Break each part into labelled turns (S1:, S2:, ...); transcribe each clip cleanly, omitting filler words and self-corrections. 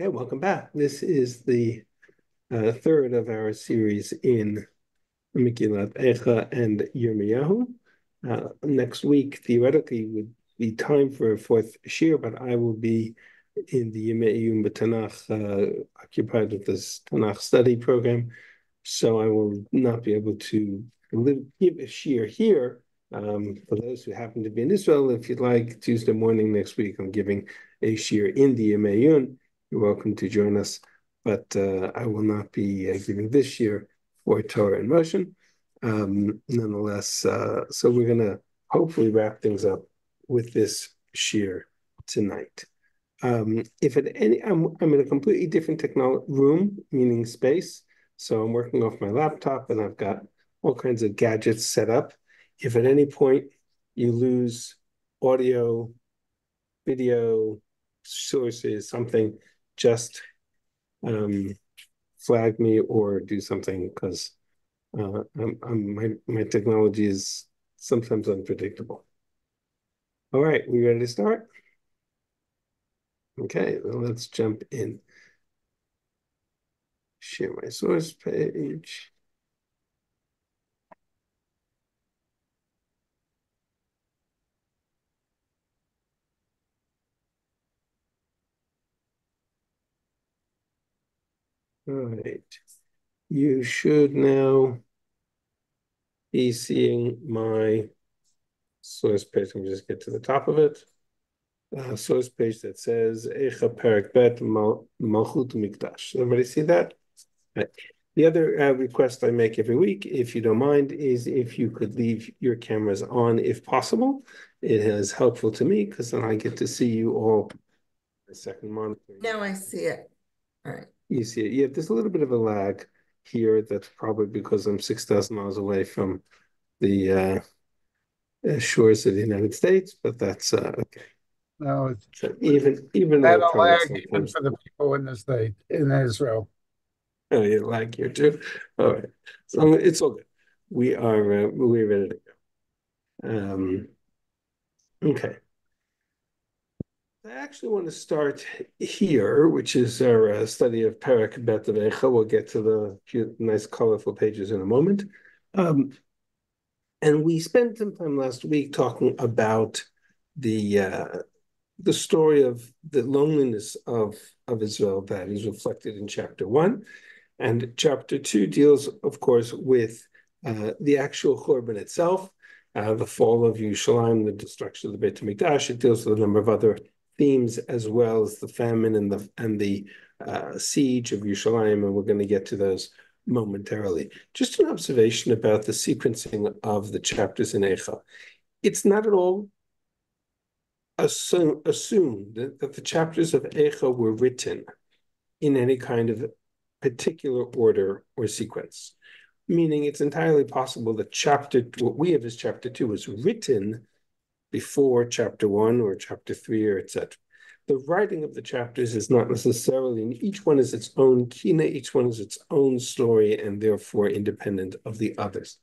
S1: Okay, welcome back. This is the third of our series in Megillat Eichah and Yirmiyahu. Next week, theoretically, would be time for a fourth shir, but I will be in the Yirmiyahu Tanakh, occupied with this Tanakh study program, so I will not be able to give a shir here. For those who happen to be in Israel, if you'd like, Tuesday morning next week, I'm giving a shir in the Yirmiyahu. You're welcome to join us, but I will not be giving this year for Torah in Motion. Nonetheless, so we're going to hopefully wrap things up with this shir tonight. If at any, I'm in a completely different room, meaning space. So I'm working off my laptop, and I've got all kinds of gadgets set up. If at any point you lose audio, video sources, something, just flag me or do something, because my technology is sometimes unpredictable. All right, we ready to start? Okay, well, let's jump in. Share my source page. All right, you should now be seeing my source page. Let me just get to the top of it. Source page that says Eichah Perek Bet Malchut Mikdash. Everybody see that? Right. The other request I make every week, if you don't mind, is if you could leave your cameras on if possible. It is helpful to me because then I get to see you all. The second monitor.
S2: Now I see it. All right.
S1: You see it. Yeah, there's a little bit of a lag here. That's probably because I'm 6,000 miles away from the shores of the United States, but that's okay.
S3: No,
S1: So even
S3: that a
S1: electronics
S3: lag even
S1: sometimes.
S3: for the people in the state in Israel.
S1: Oh, yeah, lag here too. All right, so it's all good. We're ready to go. Okay. I actually want to start here, which is our study of Perek Bet of Eichah. We'll get to the few nice, colorful pages in a moment. And we spent some time last week talking about the story of the loneliness of Israel that is reflected in chapter 1. And chapter 2 deals, of course, with the actual Churban itself, the fall of Yerushalayim, the destruction of the Beit HaMikdash. It deals with a number of other themes, as well as the famine and the siege of Yerushalayim, and we're going to get to those momentarily. Just an observation about the sequencing of the chapters in Eichah. It's not at all assumed that the chapters of Eichah were written in any kind of particular order or sequence. Meaning it's entirely possible that what we have as chapter 2 was written before chapter 1 or chapter 3 or etc. The writing of the chapters is not necessarily, and each one is its own kina, each one is its own story, and therefore independent of the others.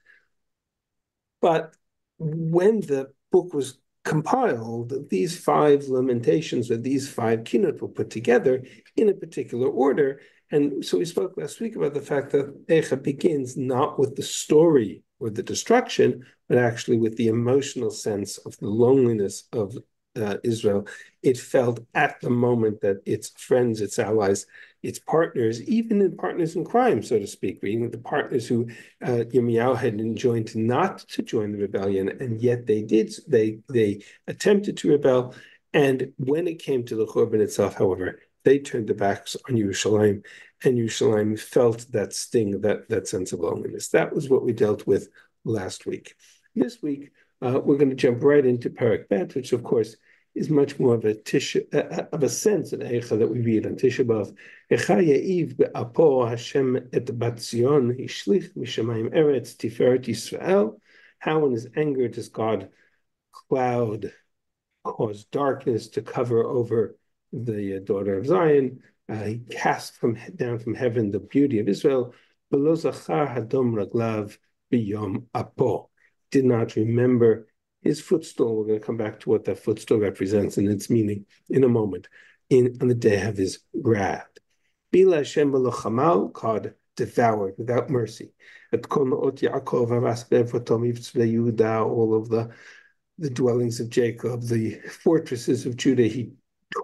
S1: But when the book was compiled, these 5 lamentations or these 5 kinot were put together in a particular order. And so we spoke last week about the fact that Eichah begins not with the story or the destruction, but actually with the emotional sense of the loneliness of Israel. It felt at the moment that its friends, its allies, its partners, even partners in crime, so to speak, meaning the partners who Yirmiyahu had enjoined not to join the rebellion, and yet they did. They attempted to rebel, and when it came to the Churban itself, however, they turned their backs on Yerushalayim, and Yerushalayim felt that sting, that sense of loneliness. That was what we dealt with last week. This week, we're going to jump right into Perek Bet, which, of course, is much more of a sense in Eichah that we read on Tisha B'Av. Eichah ya'iv be'apo Hashem et bat Zion hishlich mishamayim eretz tiferet Yisrael. How in his anger does God cause darkness to cover over the daughter of Zion? He cast down from heaven the beauty of Israel. Below zachar hadom raglav biyom apo. Did not remember his footstool. We're going to come back to what that footstool represents and its meaning in a moment, on the day of his wrath. Bila Hashem Chamal, God devoured without mercy. At Kol Ma'ot Yaakov Havas Be'evotom Yivtzvei Yehuda, all of the dwellings of Jacob, the fortresses of Judah, he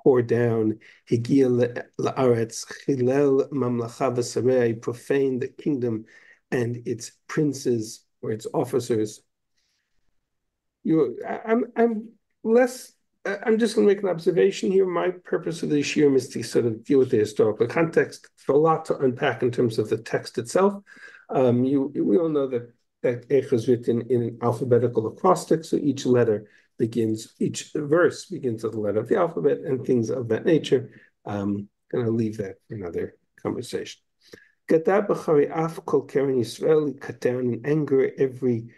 S1: tore down. Higia la'aretz chilel mamlacha v'sarei, he profaned the kingdom and its princes or its officers. I'm less. I'm just going to make an observation here. My purpose of this year is to sort of deal with the historical context. There's a lot to unpack in terms of the text itself. We all know that Eichah is written in alphabetical acrostic, so each verse begins with a letter of the alphabet and things of that nature. And I'll leave that for another conversation. Gadab b'chari af kol keren Yisrael, he cut down in anger every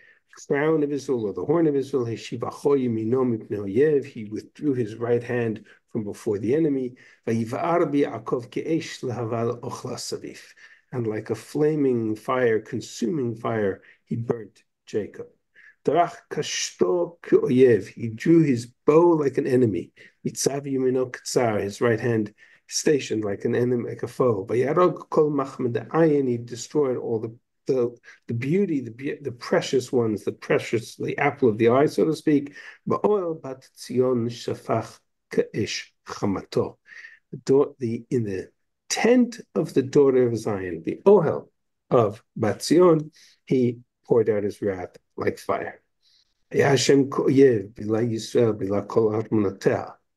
S1: crown of Israel or the horn of Israel. He withdrew his right hand from before the enemy. And like a flaming fire, consuming fire, he burnt Jacob. He drew his bow like an enemy. His right hand stationed like an enemy, like a foe. He destroyed all the beauty, the precious ones, the apple of the eye, so to speak. In the tent of the daughter of Zion, the Ohel of Bat Zion, he poured out his wrath like fire.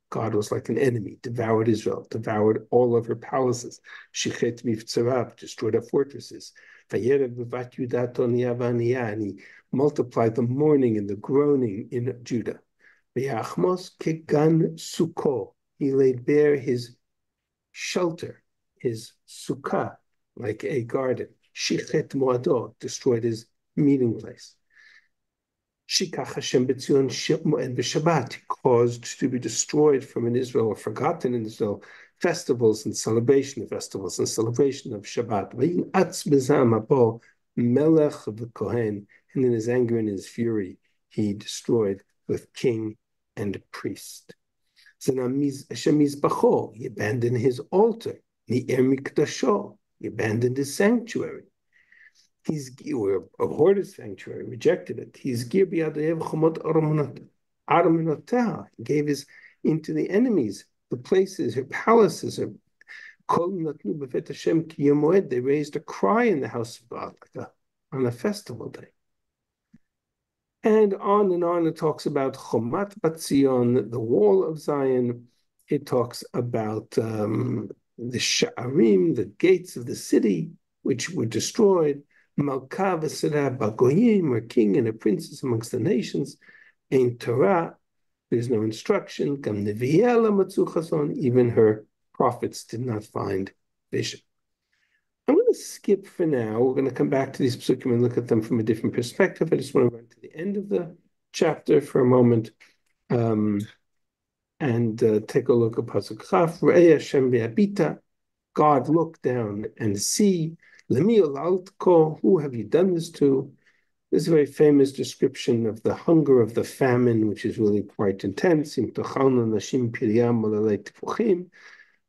S1: God was like an enemy, devoured Israel, devoured all of her palaces. Destroyed her fortresses. And he multiplied the mourning and the groaning in Judah. He laid bare his shelter, his sukkah, like a garden. Shichet moado, destroyed his meeting place. Shikach Hashem b'tzion moed b'Shabbat, caused to be destroyed from in Israel or forgotten in Israel festivals and celebration of festivals and celebration of Shabbat. Melech v'kohen, and in his anger and his fury, he destroyed with king and priest. He abandoned his altar. He abandoned his sanctuary. He abhorred his sanctuary, rejected it. He gave his into the enemies, the places, her palaces. They raised a cry in the house of God, on a festival day. And on it talks about Chomat Bat Zion, the wall of Zion. It talks about the Sha'arim, the gates of the city, which were destroyed. Malka v'Sirah Bagoyim, or king and a princess amongst the nations. Ein Torah, there's no instruction. Gam Nevi'ela Matzu Chason, even her prophets did not find vision. I'm going to skip for now. We're going to come back to these psukim and look at them from a different perspective. I just want to run to the end of the chapter for a moment and take a look at Pasuk Chaf. Re'eh Hashem be'abita, God look down and see. Lemi olaltko, who have you done this to? This is a very famous description of the hunger of the famine, which is really quite intense. The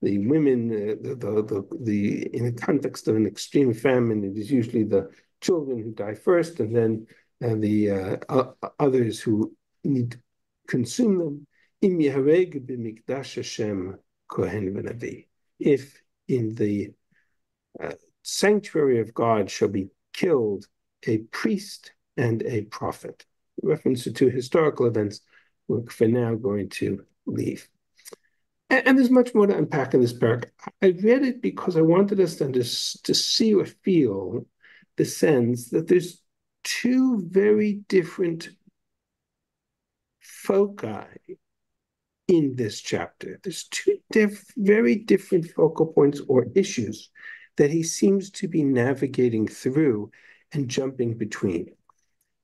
S1: women, in the context of an extreme famine, it is usually the children who die first, and then the others who need to consume them. If in the sanctuary of God shall be killed a priest and a prophet. Reference to two historical events we're for now going to leave. And there's much more to unpack in this paragraph. I read it because I wanted us to see or feel the sense that there's two very different foci in this chapter. There's two very different focal points or issues that he seems to be navigating through and jumping between.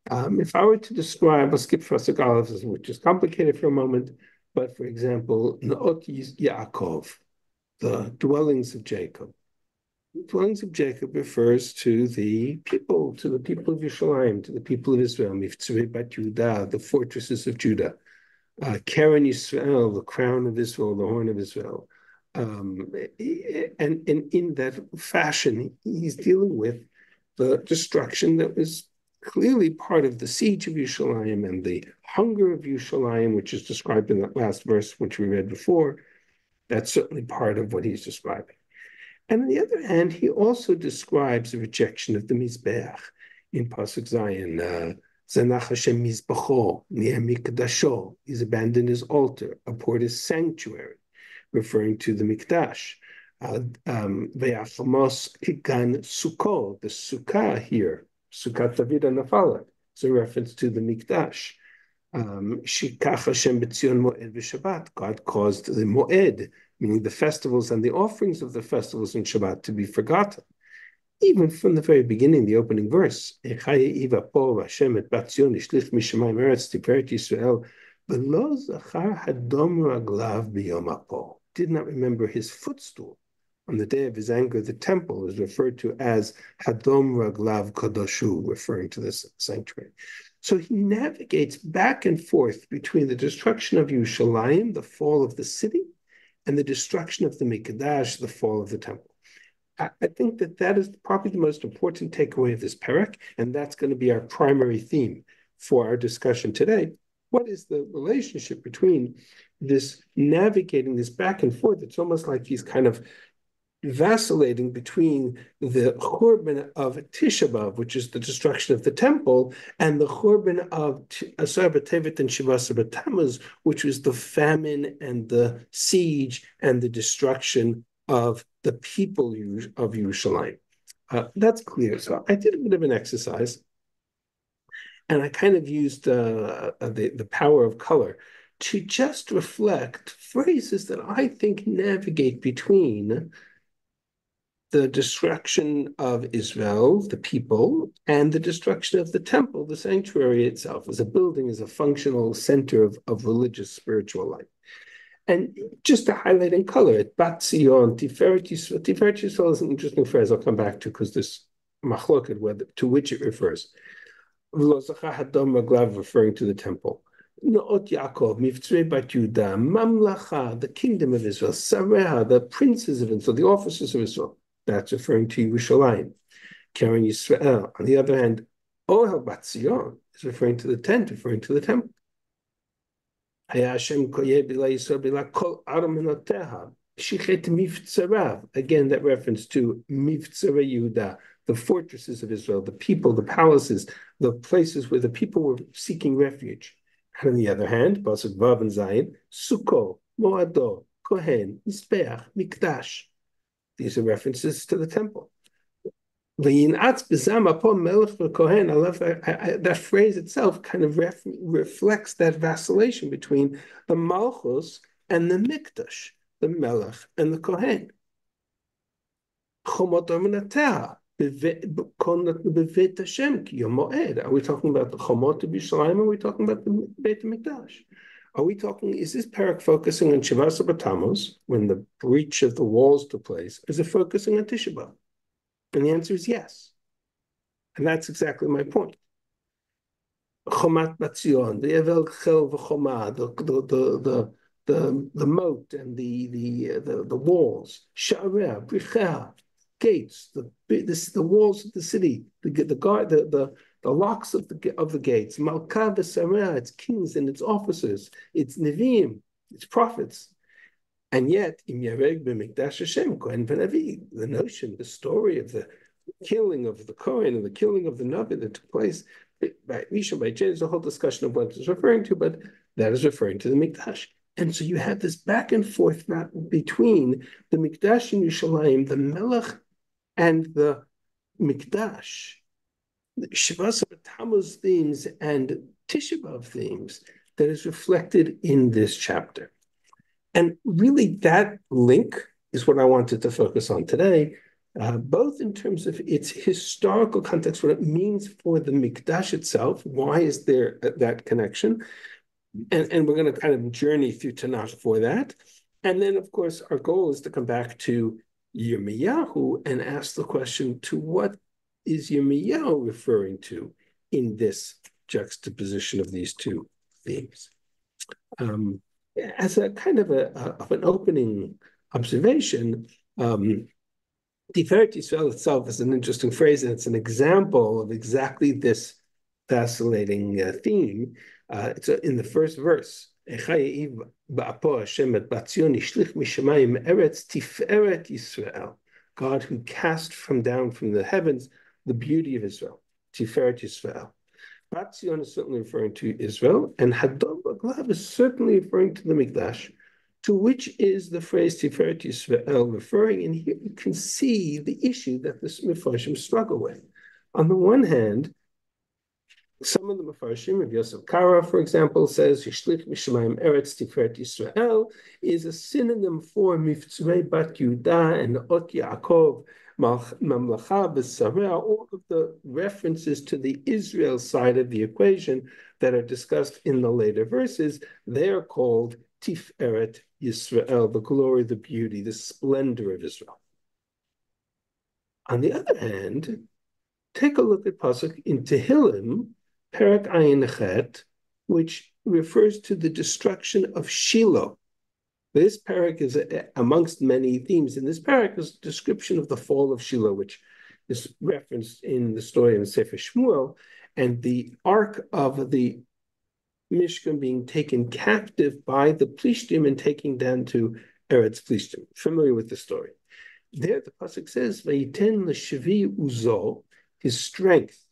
S1: If I were to describe, I'll skip Pasuk Aleph, which is complicated for a moment, but for example, Naot Yaakov, the dwellings of Jacob. The dwellings of Jacob refers to the people of Yerushalayim, to the people of Israel, Miftzurei Bat Yehuda, the fortresses of Judah, Keren Yisrael, the crown of Israel, the horn of Israel, And in that fashion, he's dealing with the destruction that was clearly part of the siege of Yerushalayim and the hunger of Yerushalayim, which is described in that last verse, which we read before. That's certainly part of what he's describing. And on the other hand, he also describes the rejection of the Mizbeach in Pasuk Zayin. Zanach Hashem Mizbacho, Ni'eh Mikdasho. He's abandoned his altar, abhorred his sanctuary, referring to the Mikdash. Ve'achamos Kigan Sukkot, the Sukkah here, Sukkot David HaNafalet, is a reference to the Mikdash. Shikach Hashem B'Tzion Moed V'Shabbat. God caused the Moed, meaning the festivals and the offerings of the festivals in Shabbat, to be forgotten. Even from the very beginning, the opening verse, Eichah Iva Po Hashem et Batzion Ishlich Mishamayim Eretz Tiferet Yisrael V'lo Zachar Hadom Raglav B'Yom HaPo. Did not remember his footstool. On the day of his anger, the temple is referred to as Hadom Raglav Kodoshu, referring to this sanctuary. So he navigates back and forth between the destruction of Yerushalayim, the fall of the city, and the destruction of the Mikdash, the fall of the temple. I think that is probably the most important takeaway of this parak, and that's going to be our primary theme for our discussion today. What is the relationship between this navigating this back and forth? It's almost like he's kind of vacillating between the Churban of Tisha B'Av, which is the destruction of the temple, and the Churban of Asar B'Tevet and Shivasa B'Tammuz, which was the famine and the siege and the destruction of the people of Yerushalayim. That's clear. So I did a bit of an exercise, and I kind of used the power of color to just reflect phrases that I think navigate between the destruction of Israel, the people, and the destruction of the temple, the sanctuary itself, as a building, as a functional center of religious, spiritual life. And just to highlight in color, it Bat Zion, Tiferet Yisrael. Tiferet Yisrael is an interesting phrase I'll come back to because there's machloket to which it refers. V'lo Zachar Hadom Raglav, referring to the temple. Noot Yaakov, Mivtzrei Bat Yehuda, Mamlacha, the kingdom of Israel, Sareha, the princes of Israel, the officers of Israel. That's referring to Yerushalayim. Karen Yisrael. On the other hand, Ohel Bat Zion is referring to the tent, referring to the temple. Again, that reference to Mivtzarei Yehuda, the fortresses of Israel, the people, the palaces, the places where the people were seeking refuge. And on the other hand, Pasuk Vav and Zayin, Sukkot, Moado, Kohen, Mizbeach, Mikdash. These are references to the temple. I love that phrase itself kind of reflects that vacillation between the Malchus and the Mikdash, the Melech and the Kohen. Are we talking about the Chomot of Yerushalayim, or are we talking about the Beit HaMikdash? Is this parak focusing on Shivasa B'Tammuz, when the breach of the walls took place, or is it focusing on Tisha B'Av? And the answer is yes. And that's exactly my point. Chomat Batzion, the Evel Chel v'Choma, the moat and the walls, Sha'areh, Brichah, gates, the walls of the city, the locks of the gates, Malka v'Sareh, its kings and its officers, its Nevi'im, its prophets. And yet, Im Yareg b'Mikdash Hashem, Kohen v'Navi, the notion, the story of the killing of the Kohen and the killing of the Navi that took place by Misha, by Jen, there's a whole discussion of what it's referring to, but that is referring to the Mikdash. And so you have this back and forth between the Mikdash and Yerushalayim, the Melech and the Mikdash, Shivasa B'Tammuz themes and Tisha B'Av themes that is reflected in this chapter. And really that link is what I wanted to focus on today, both in terms of its historical context, what it means for the Mikdash itself, why is there that connection? And we're going to kind of journey through Tanakh for that. And then, of course, our goal is to come back to Yirmiyahu and ask the question, to what is Yirmiyahu referring to in this juxtaposition of these two themes? As a kind of an opening observation. Tiferet Yisrael itself is an interesting phrase, and it's an example of exactly this vacillating theme. It's in the first verse. God who cast down from the heavens the beauty of Israel. Tiferet Yisrael. Batzion is certainly referring to Israel, and Hadom Baglav is certainly referring to the Mikdash, to which is the phrase Tiferet Yisrael referring. And here you can see the issue that the Mefarshim struggle with. On the one hand, some of the Mefarshim, Rabbi Yosef Kara, for example, says Yishlich Mishamayim Eretz Tiferet Yisrael is a synonym for Miftzrei Bat Yehuda and Ot Yaakov, Mamlacha B'Sareh, all of the references to the Israel side of the equation that are discussed in the later verses. They are called Tiferet Yisrael, the glory, the beauty, the splendor of Israel. On the other hand, take a look at pasuk in Tehillim, Perak Ayin Chet, which refers to the destruction of Shiloh. This parak is amongst many themes. In this parak is a description of the fall of Shiloh, which is referenced in the story in Sefer Shmuel, and the ark of the Mishkan being taken captive by the Plishtim and taken down to Eretz Plishtim. Familiar with the story. There the pasuk says, "Vayiten l'shavi uzo," his strength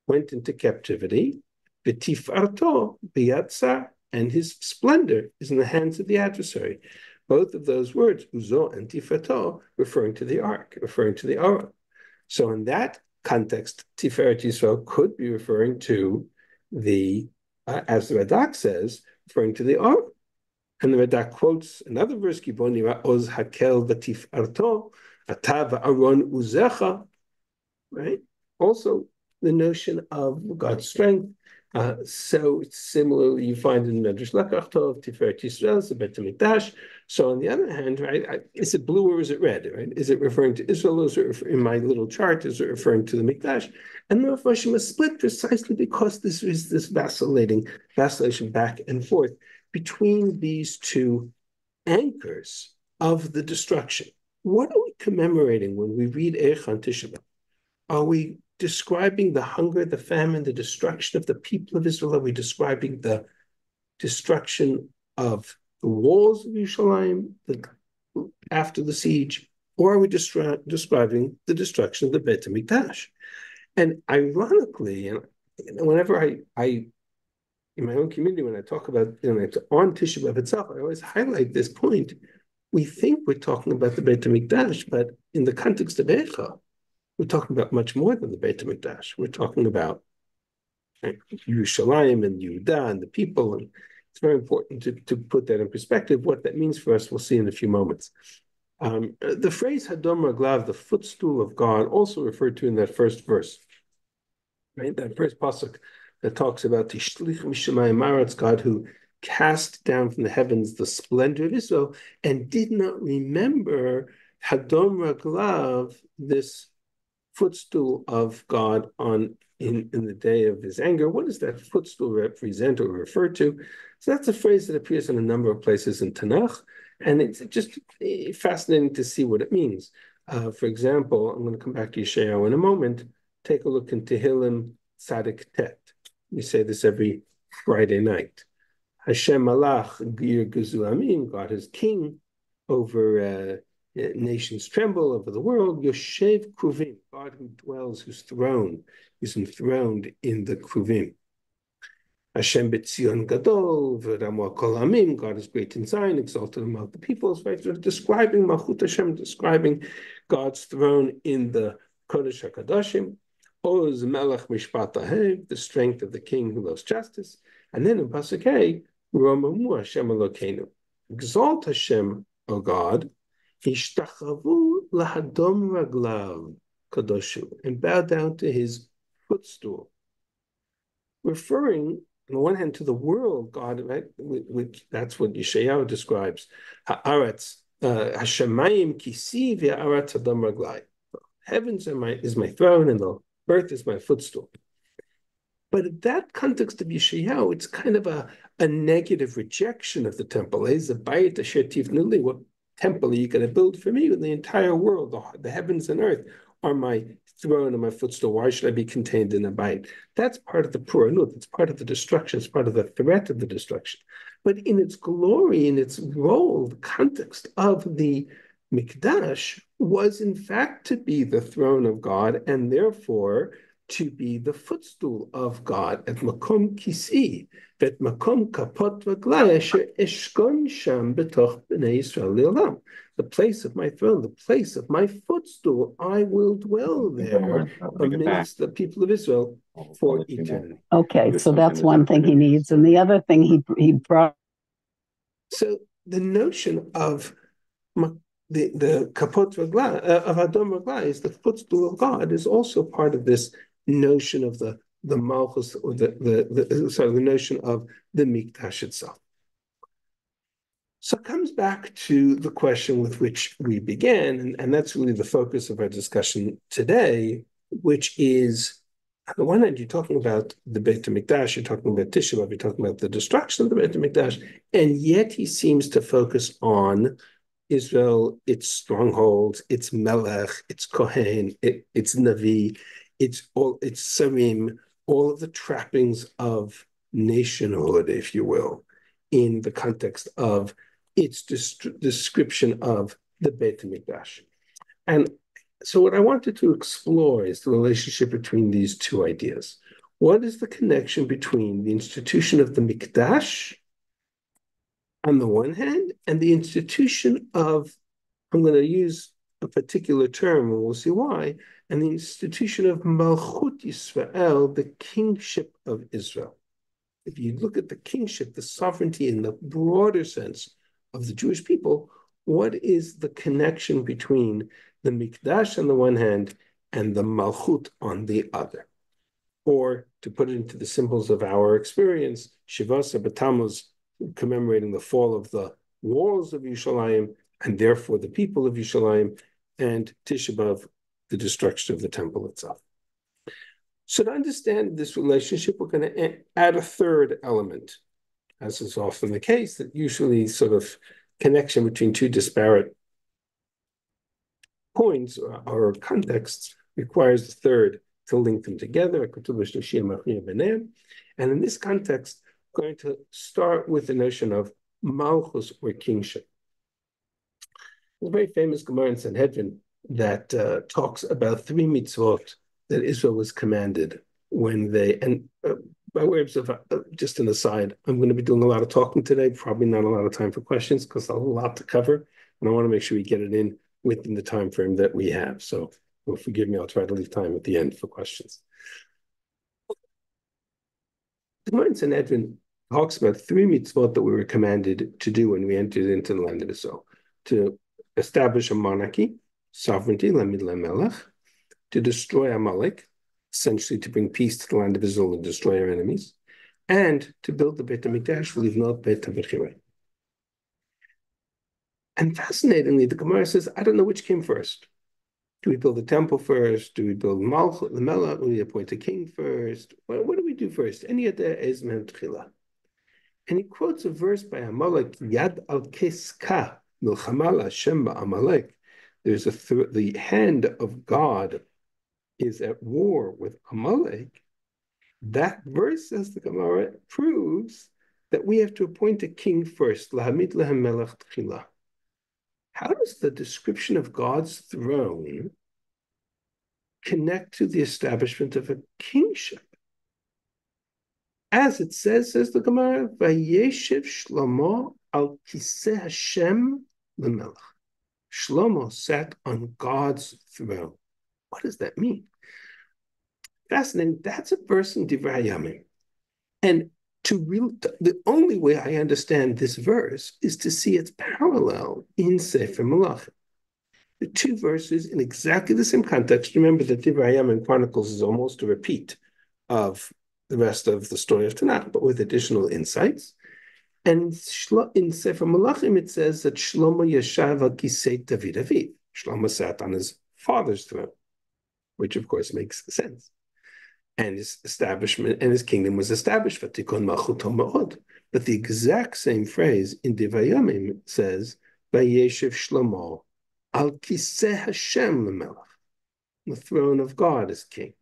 S1: went into captivity, v'tifarto b'yatsa, and his splendor is in the hands of the adversary. Both of those words, uzo and tifato, referring to the ark, referring to the Aron. So in that context, Tiferet Yisrael could be referring to the, as the Radak says, referring to the Aron. And the Radak quotes another verse, Kiboni Oz Hakel v'tifarto, Ata v'Aron uzecha, right? Also, the notion of God's strength. So similarly, you find in Medrash Lekach Tov, Tiferet Yisrael, the Bet HaMikdash. So on the other hand, right, is it blue or is it red? Right? Is it referring to Israel? Or is it in my little chart? Is it referring to the Mikdash? And the Mepharshim is split precisely because this is this vacillation back and forth between these two anchors of the destruction. What are we commemorating when we read Eichah on Tisha B'Av? Are we describing the hunger, the famine, the destruction of the people of Israel? Are we describing the destruction of the walls of Yerushalayim after the siege? Or are we describing the destruction of the Beit HaMikdash? And ironically, and whenever I in my own community, when I talk about, on Tisha B'Av itself, I always highlight this point. We think we're talking about the Beit HaMikdash, but in the context of Eichah, we're talking about much more than the Beit HaMikdash. We're talking about Yerushalayim and Yehuda and the people, and it's very important to put that in perspective. What that means for us, we'll see in a few moments. The phrase Hadom Raglav, the footstool of God, also referred to in that first verse, right? That first pasuk that talks about Tishlich Mishamayim Aretz, God who cast down from the heavens the splendor of Israel and did not remember Hadom Raglav, this footstool of God in the day of his anger. What does that footstool represent or refer to? So that's a phrase that appears in a number of places in Tanakh, and it's just fascinating to see what it means. For example, I'm going to come back to Yeshayahu in a moment. Take a look in Tehillim Tzadik Tet. We say this every Friday night. Hashem Malach Gir Gezu Amin, God is king over nations tremble over the world. Yoshev Kruvim, God who dwells, whose throne is enthroned in the Kruvim. Hashem B'Tzion Gadol, V'Ramo Kol Amim, God is great in Zion, exalted among the peoples. Right? So describing Malchut Hashem, describing God's throne in the Kodesh HaKadoshim. Oz Melech Mishpat Ahev, the strength of the king who loves justice. And then in Pasuk Hey, Romamu Hashem Elokeinu, exalt Hashem, O God, Ishtachavu lahadom raglav kadoshu, and bow down to his footstool, referring on the one hand to the world, God, right? Which that's what Yeshayahu describes. Haaretz Hashemayim kisi v'haaretz hadom raglai. Heavens is my throne, and the earth is my footstool. But in that context of Yeshayahu, it's kind of a negative rejection of the temple. temple are you going to build for me? The entire world, the heavens and earth are my throne and my footstool. Why should I be contained in a bite? That's part of the Puranut. It's part of the destruction. It's part of the threat of the destruction. But in its glory, in its role, the context of the Mikdash was in fact to be the throne of God and therefore to be the footstool of God at Makom Kisi, vet Makom Kapot Vaglai Asher Eshkon Sham Betoch Bnei Yisrael Le'olam. The place of my throne, the place of my footstool, I will dwell there amidst the people of Israel for eternity.
S4: Okay, so that's one thing he needs, and the other thing he brought.
S1: So the notion of the kapot ragla of Adom Ragla is the footstool of God is also part of this notion of the Malchus or the notion of the Mikdash itself. So it comes back to the question with which we began, and that's really the focus of our discussion today, which is, on the one hand, you're talking about the Beit HaMikdash, you're talking about Tisha B'Av, you're talking about the destruction of the Beit HaMikdash, and yet he seems to focus on Israel, its strongholds, its Melech, its Kohen, its Navi, its Sarim, all of the trappings of nationhood, if you will, in the context of its description of the Beit HaMikdash. And so what I wanted to explore is the relationship between these two ideas. What is the connection between the institution of the Mikdash on the one hand, and the institution of, I'm going to use a particular term, and we'll see why, and the institution of Malchut Yisrael, the kingship of Israel. If you look at the kingship, the sovereignty in the broader sense of the Jewish people, what is the connection between the Mikdash on the one hand and the Malchut on the other? Or, to put it into the symbols of our experience, Shivasa B'Tammuz, commemorating the fall of the walls of Yerushalayim, and therefore the people of Yerushalayim, and Tisha B'Av, the destruction of the temple itself. So to understand this relationship, we're going to add a third element, as is often the case, that usually sort of connection between two disparate points or contexts requires a third to link them together. And in this context, I'm going to start with the notion of Malchus or kingship. There's a very famous Gemara in Sanhedrin that talks about 3 mitzvot that Israel was commanded when they, and by way of just an aside, I'm going to be doing a lot of talking today, probably not a lot of time for questions because there's a lot to cover, and I want to make sure we get it in within the time frame that we have. So forgive me, I'll try to leave time at the end for questions. The Gemara in Sanhedrin talks about 3 mitzvot that we were commanded to do when we entered into the land of Israel: to establish a monarchy, sovereignty, lamid lamelech, to destroy Amalek, essentially to bring peace to the land of Israel and destroy our enemies, and to build the Beit HaMikdash, not Beit HaBechirah. And fascinatingly, the Gemara says, I don't know which came first. Do we build the temple first? Do we build Malchut, the Melech? Do we appoint a king first? What do we do first? And he quotes a verse by Amalek, Yad al Keska, Milchama Hashem Amalek. There's the hand of God is at war with Amalek. That verse, says the Gemara, proves that we have to appoint a king first. Lahamid lahem melech tchila. How does the description of God's throne connect to the establishment of a kingship? As it says the Gemara, Vayeshev Shlomo al kiseh Hashem lemelech. Shlomo sat on God's throne. What does that mean? Fascinating. That's a verse in Divrei Hayamim. And the only way I understand this verse is to see its parallel in Sefer Malachim. The 2 verses in exactly the same context. Remember that Divrei Hayamim Chronicles is almost a repeat of the rest of the story of Tanakh, but with additional insights. And in Sefer Malachim, it says that Shlomo yashav al kisei David aviv. Shlomo sat on his father's throne, which of course makes sense. And his establishment and his kingdom was established. But the exact same phrase in Divrei Hayamim says Vayeshev Shlomo al kiseh Hashem lemelech, the throne of God as king.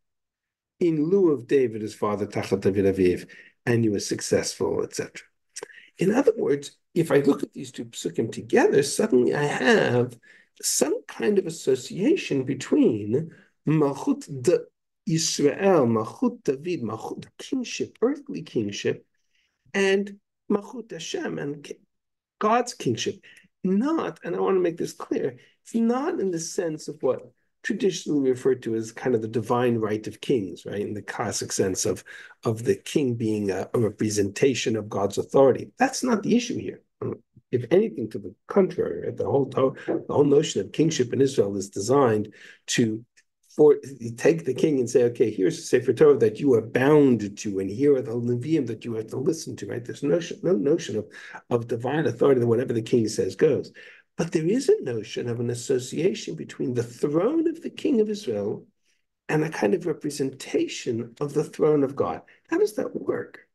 S1: In lieu of David, his father, Tachat David Aviv, and he was successful, etc. In other words, if I look at these two psukim together, suddenly I have some kind of association between Malchut Yisrael, Malchut David, Malchut kingship, earthly kingship, and Malchut Hashem, and God's kingship. Not, and I want to make this clear, it's not in the sense of what traditionally referred to as kind of the divine right of kings, right? In the classic sense of the king being a representation of God's authority. That's not the issue here. If anything, to the contrary, right? The whole notion of kingship in Israel is designed to take the king and say, okay, here's the Sefer Torah that you are bound to, and here are the Nevi'im that you have to listen to, right? There's no notion of divine authority that whatever the king says goes. But there is a notion of an association between the throne of the king of Israel and a kind of representation of the throne of God. How does that work?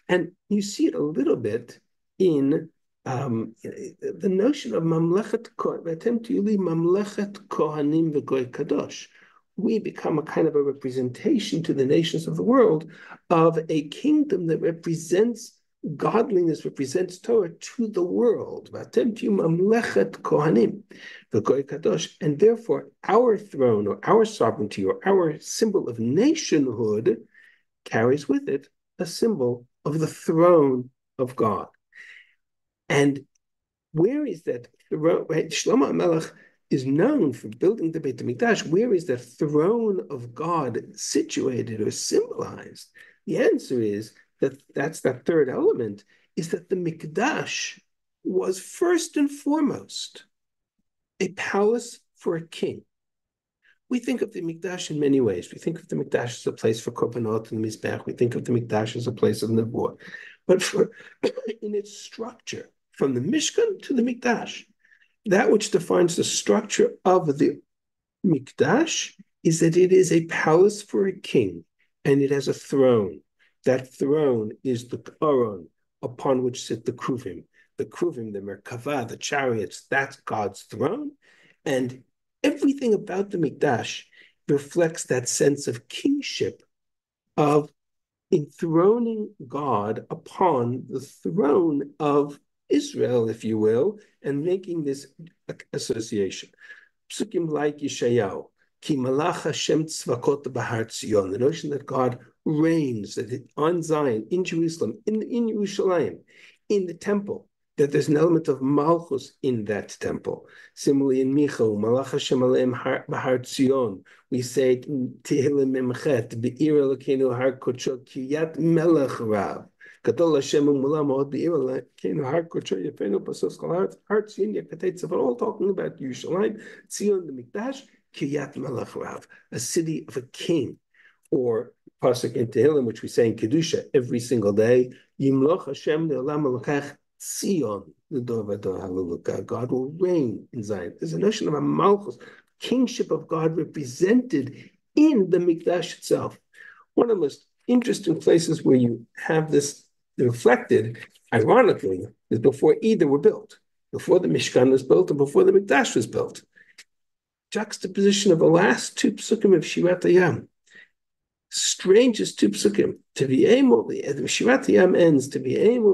S1: And you see it a little bit in the notion of mamlechet kohanim v'goy kadosh. We become a kind of a representation to the nations of the world of a kingdom that represents godliness, represents Torah to the world. Mamlechet kohanim v'goy kadosh, and therefore our throne or our sovereignty or our symbol of nationhood carries with it a symbol of the throne of God. And where is that throne? Right? Shlomo HaMelech is known for building the Beit HaMikdash. Where is the throne of God situated or symbolized? The answer is that's that third element, is that the Mikdash was first and foremost a palace for a king. We think of the Mikdash in many ways. We think of the Mikdash as a place for korbanot and mizbech. We think of the Mikdash as a place of nevuah. But in its structure, from the Mishkan to the Mikdash, that which defines the structure of the Mikdash is that it is a palace for a king, and it has a throne. That throne is the Aron, upon which sit the Kruvim. The Kruvim, the Merkavah, the chariots, that's God's throne. And everything about the Mikdash reflects that sense of kingship, of enthroning God upon the throne of Israel, if you will, and making this association. Psukim like Yeshayahu, Ki malach Hashem tzvakot b'har Tzion, the notion that God reigns on Zion, in Jerusalem, in Yerushalayim, in the temple, that there's an element of malchus in that temple. Similarly, in Micha, malach Hashem aleim b'har Tzion, we say Tehillim Memchet, Be'ir Elokeinu har kodsho kiryat melech rav. Gadol Hashem u'mulam od be'ir Elokeinu har kodsho yefenu pasos kol har Tzion yakatei tzavot, all talking about Yerushalayim, Tzion, the Mikdash, kiryat melech rav, a city of a king. Or pasuk in Tehillim, which we say in Kedusha every single day, Yimloch Hashem le'olam elokech Tzion, the Dovador Hallelujah. God will reign in Zion. There's a notion of a malchus, kingship of God represented in the Mikdash itself. One of the most interesting places where you have this reflected, ironically, is before either were built, before the Mishkan was built and before the Mikdash was built. Juxtaposition of the last two psukim of Shirat Hayam. Strangest two psukim. To be able, the Shirat Hayam ends, to be able,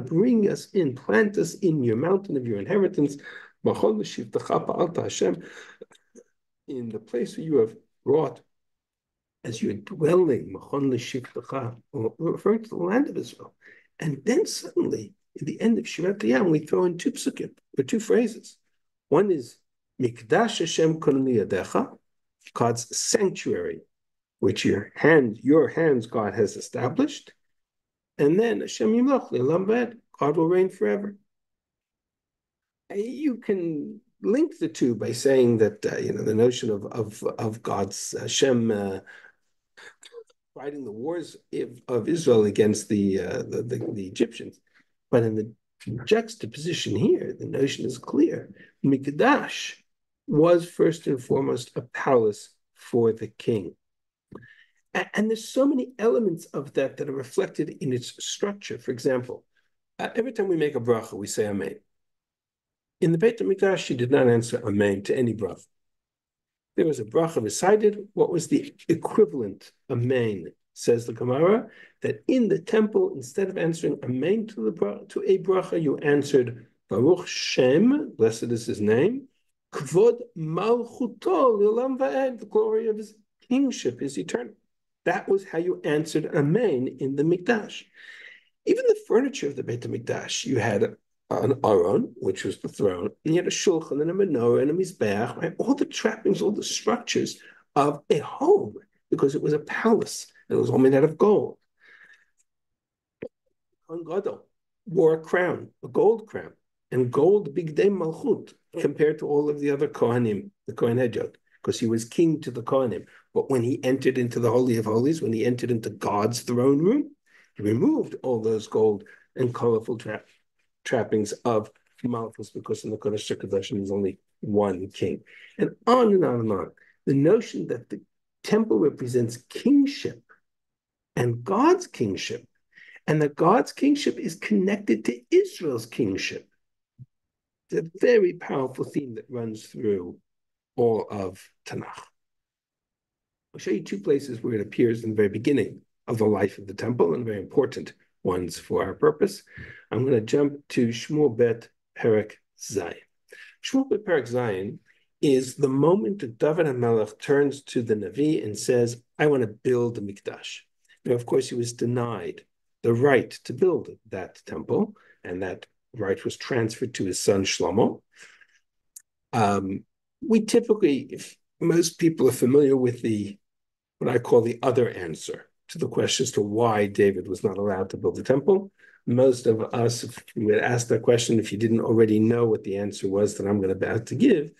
S1: bring us in, plant us in your mountain of your inheritance, in the place where you have wrought as your dwelling, referring to the land of Israel. And then suddenly, at the end of Shirat Hayam, we throw in two psukim, or two phrases. One is, Mikdash Hashem konani yadecha, God's sanctuary, which your hands, God has established. And then Hashem Yimloch Le'olam V'ed, God will reign forever. You can link the two by saying that the notion of God's Hashem fighting the wars of Israel against the Egyptians, but in the juxtaposition here, the notion is clear. Mikdash was first and foremost a palace for the king. And there's so many elements of that are reflected in its structure. For example, Every time we make a bracha, we say Amen. In the Beit HaMikdash, she did not answer Amen to any bracha. There was a bracha recited. What was the equivalent Amen? Says the Gemara, that in the temple, instead of answering Amen to a bracha, you answered Baruch Shem, blessed is his name, Kvod Malchuto L'olam Va'ed, the glory of his kingship is eternal. That was how you answered Amen in the Mikdash. Even the furniture of the Beit HaMikdash, you had an aron, which was the throne, and you had a shulchan and a menorah and a mizbeach, right? All the trappings, all the structures of a home, because it was a palace, and it was all made out of gold. Kohen Gadol wore a crown, a gold crown, and gold bigdei malchut, compared to all of the other Kohanim, the Kohen Hedjot, because he was king to the Kohanim. But when he entered into the Holy of Holies, when he entered into God's throne room, he removed all those gold and colorful trappings of Malchus, because in the Kodesh HaKadoshim there's only one king. And on and on and on. The notion that the temple represents kingship and God's kingship, and that God's kingship is connected to Israel's kingship. It's a very powerful theme that runs through all of Tanakh. I'll show you two places where it appears in the very beginning of the life of the temple, and very important ones for our purpose. I'm going to jump to Shmuel Bet Perek Zayin. Shmuel Bet Perek Zayin is the moment that David HaMelech turns to the Navi and says, I want to build the Mikdash. Now, of course, he was denied the right to build that temple, and that right was transferred to his son Shlomo. We typically, if most people are familiar with what I call the other answer to the question as to why David was not allowed to build the temple. Most of us, if you had asked that question, if you didn't already know what the answer was that I'm about to give,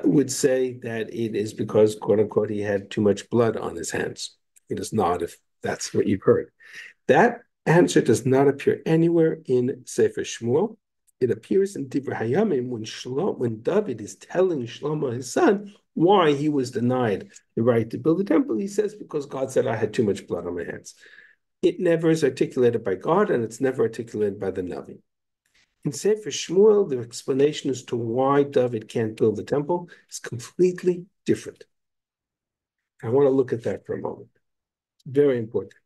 S1: would say that it is because, quote unquote, he had too much blood on his hands. It is not, if that's what you've heard. That answer does not appear anywhere in Sefer Shmuel. It appears in Divrei Hayamim when David is telling Shlomo, his son, why he was denied the right to build the temple. He says, because God said I had too much blood on my hands. It never is articulated by God, and it's never articulated by the Navi. In Sefer Shmuel, the explanation as to why David can't build the temple is completely different. I want to look at that for a moment. It's very important.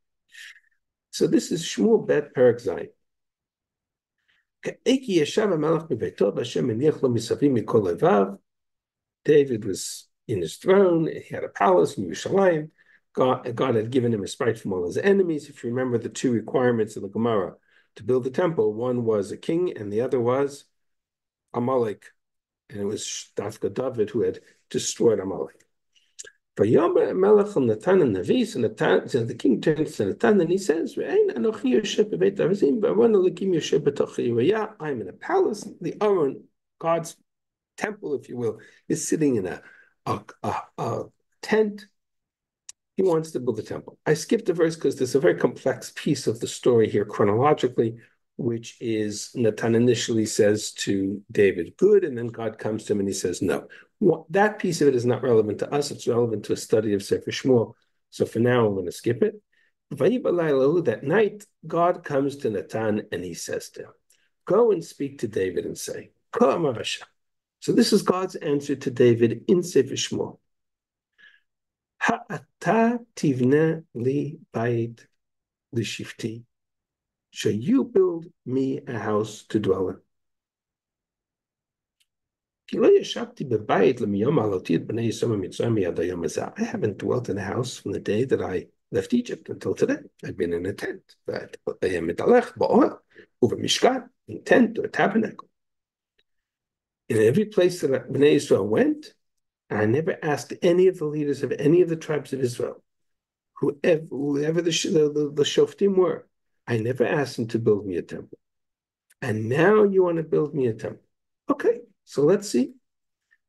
S1: So this is Shmuel Bet Perek Zayin. David was in his throne. He had a palace in Yerushalayim. God had given him respite from all his enemies. If you remember the two requirements of the Gemara to build the temple, one was a king and the other was Amalek. And it was Dafka David who had destroyed Amalek. So the king turns to Natan and he says, I'm in a palace. The Aron, God's temple, if you will, is sitting in a tent. He wants to build a temple. I skipped a verse because there's a very complex piece of the story here chronologically, which is Natan initially says to David, good, and then God comes to him and he says, no. That piece of it is not relevant to us. It's relevant to a study of Sefer Shmuel. So for now, I'm going to skip it. That night, God comes to Natan and he says to him, go and speak to David and say, so this is God's answer to David in Sefer Shmuel. Ha'ata tivne li bayit l'shifti. Shall you build me a house to dwell in? I haven't dwelt in a house from the day that I left Egypt until today. I've been in a tent, in tent or tabernacle. In every place that Bnei Israel went, I never asked any of the leaders of any of the tribes of Israel, whoever the Shoftim were, I never asked them to build me a temple. And now you want to build me a temple. Okay, so let's see.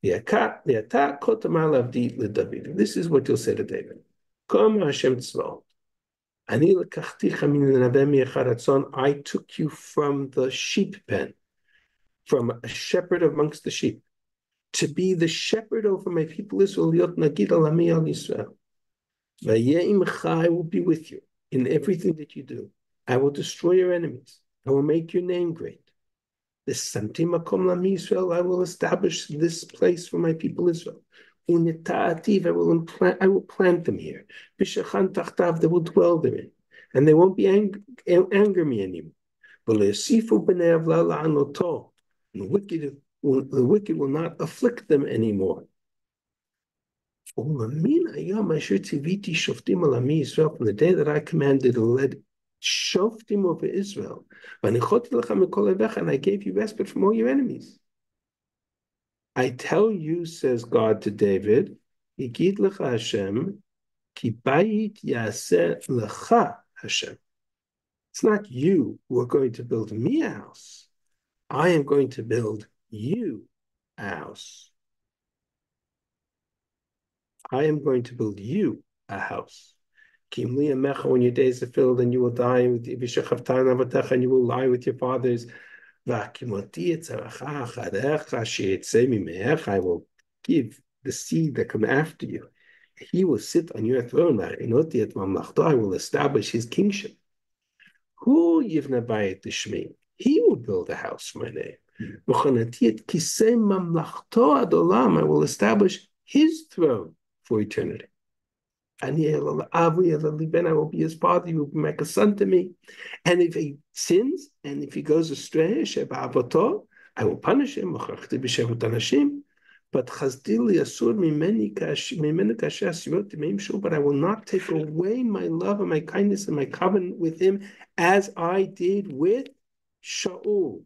S1: This is what you'll say to David. I took you from the sheep pen, from a shepherd amongst the sheep, to be the shepherd over my people Israel. I will be with you in everything that you do. I will destroy your enemies. I will make your name great. This Santim Makom Lami Israel, I will establish this place for my people Israel. I will plant them here. Bishachan Tachtav, they will dwell therein, and they won't be anger me anymore. The wicked will not afflict them anymore. From the day that I commanded to lead Shoftim over Israel, and I gave you respite from all your enemies. I tell you, says God to David, Yigid lecha Hashem, ki bayit yaseh lecha Hashem. It's not you who are going to build me a house. I am going to build you a house. I am going to build you a house. When your days are filled and you will die, and you will lie with your fathers. I will give the seed that come after you. He will sit on your throne. I will establish his kingship. He will build a house for my name. I will establish his throne for eternity. I will be his father, he will make a son to me. And if he sins and if he goes astray, I will punish him. But I will not take away my love and my kindness and my covenant with him as I did with Shaul.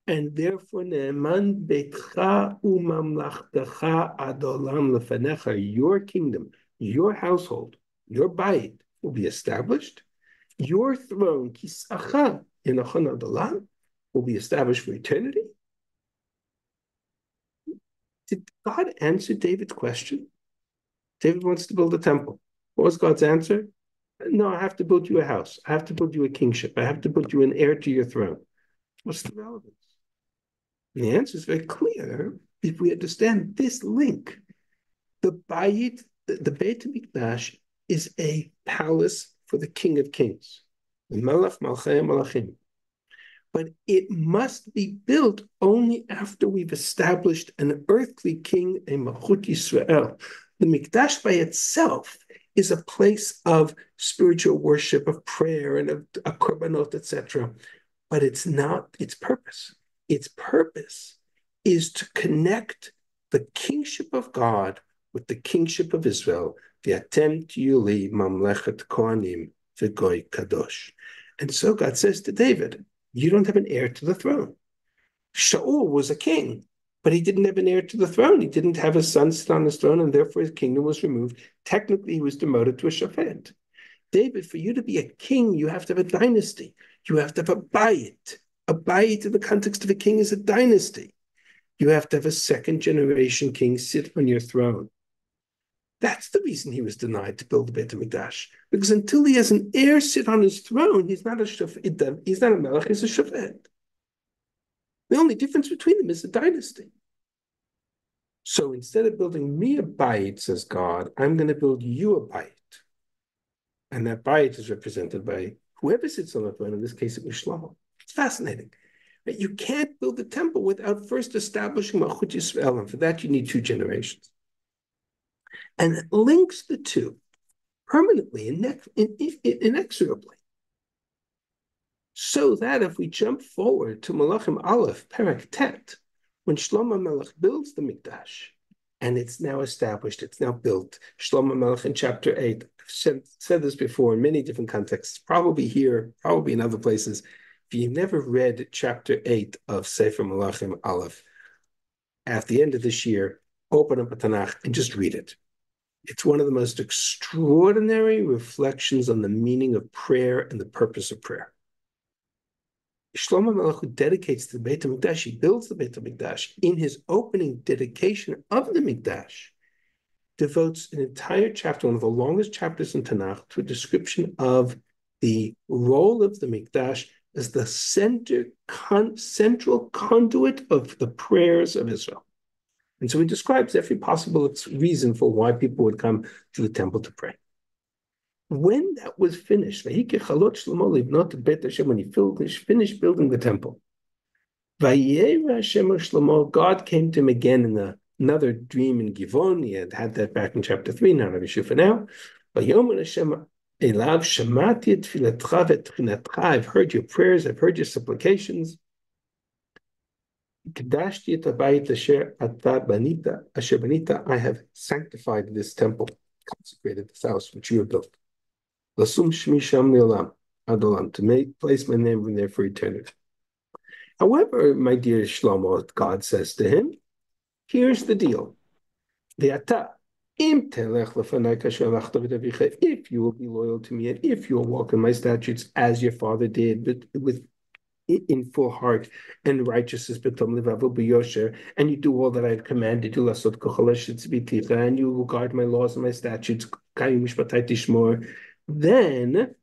S1: And therefore, Ne'eman beitcha u'mamlachtecha ad olam lefanecha, your kingdom, your household, your bayit will be established. Your throne, kisacha yenachon ad olam, will be established for eternity. Did God answer David's question? David wants to build a temple. What was God's answer? No, I have to build you a house. I have to build you a kingship. I have to build you an heir to your throne. What's the relevance? And the answer is very clear if we understand this link. The Bayit, the Beit HaMikdash, is a palace for the King of Kings, the Melech Malchei Malachim. But it must be built only after we've established an earthly king, a Malchut Yisrael. The Mikdash by itself is a place of spiritual worship, of prayer, and of a korbanot, etc. But it's not its purpose. Its purpose is to connect the kingship of God with the kingship of Israel. V'atem tiyu li mamlechet kohanim v'goy kadosh. And so God says to David, you don't have an heir to the throne. Shaul was a king, but he didn't have an heir to the throne. He didn't have his son sit on his throne, and therefore his kingdom was removed. Technically, he was demoted to a shafet. David, for you to be a king, you have to have a dynasty. You have to have a bayit. A bayit in the context of a king is a dynasty. You have to have a second generation king sit on your throne. That's the reason he was denied to build the Beit HaMikdash. Because until he has an heir sit on his throne, he's not a shafet. He's not a melech, he's a shafet. The only difference between them is the dynasty. So instead of building me a bayit, says God, I'm going to build you a bayit. And that bayit is represented by whoever sits on the throne. In this case, it was Shlomo. It's fascinating. But you can't build a temple without first establishing Malchut Yisrael, and for that you need 2 generations. And it links the two permanently, inexorably. So that if we jump forward to Malachim Aleph, Perek Tet, when Shlomo Melech builds the Mikdash, and it's now established, it's now built. Shlomo Melech in chapter 8, I've said this before in many different contexts, probably here, probably in other places. If you've never read chapter 8 of Sefer Malachim Aleph, at the end of this year, open up a Tanakh and just read it. It's one of the most extraordinary reflections on the meaning of prayer and the purpose of prayer. Shlomo Melech, who dedicates to the Beit HaMikdash, he builds the Beit HaMikdash. In his opening dedication of the Mikdash, devotes an entire chapter, one of the longest chapters in Tanakh, to a description of the role of the Mikdash as the central conduit of the prayers of Israel. And so he describes every possible reason for why people would come to the temple to pray. When that was finished, when he finished building the temple, God came to him again in another dream in Givon. He had that back in chapter 3, not an issue for now. I've heard your prayers, I've heard your supplications. I have sanctified this temple, consecrated this house which you have built. To place my name in there for eternity. However, my dear Shlomo, God says to him, here's the deal. If you will be loyal to me and if you will walk in my statutes as your father did, but with in full heart and righteousness, and you do all that I have commanded you, and you will guard my laws and my statutes, then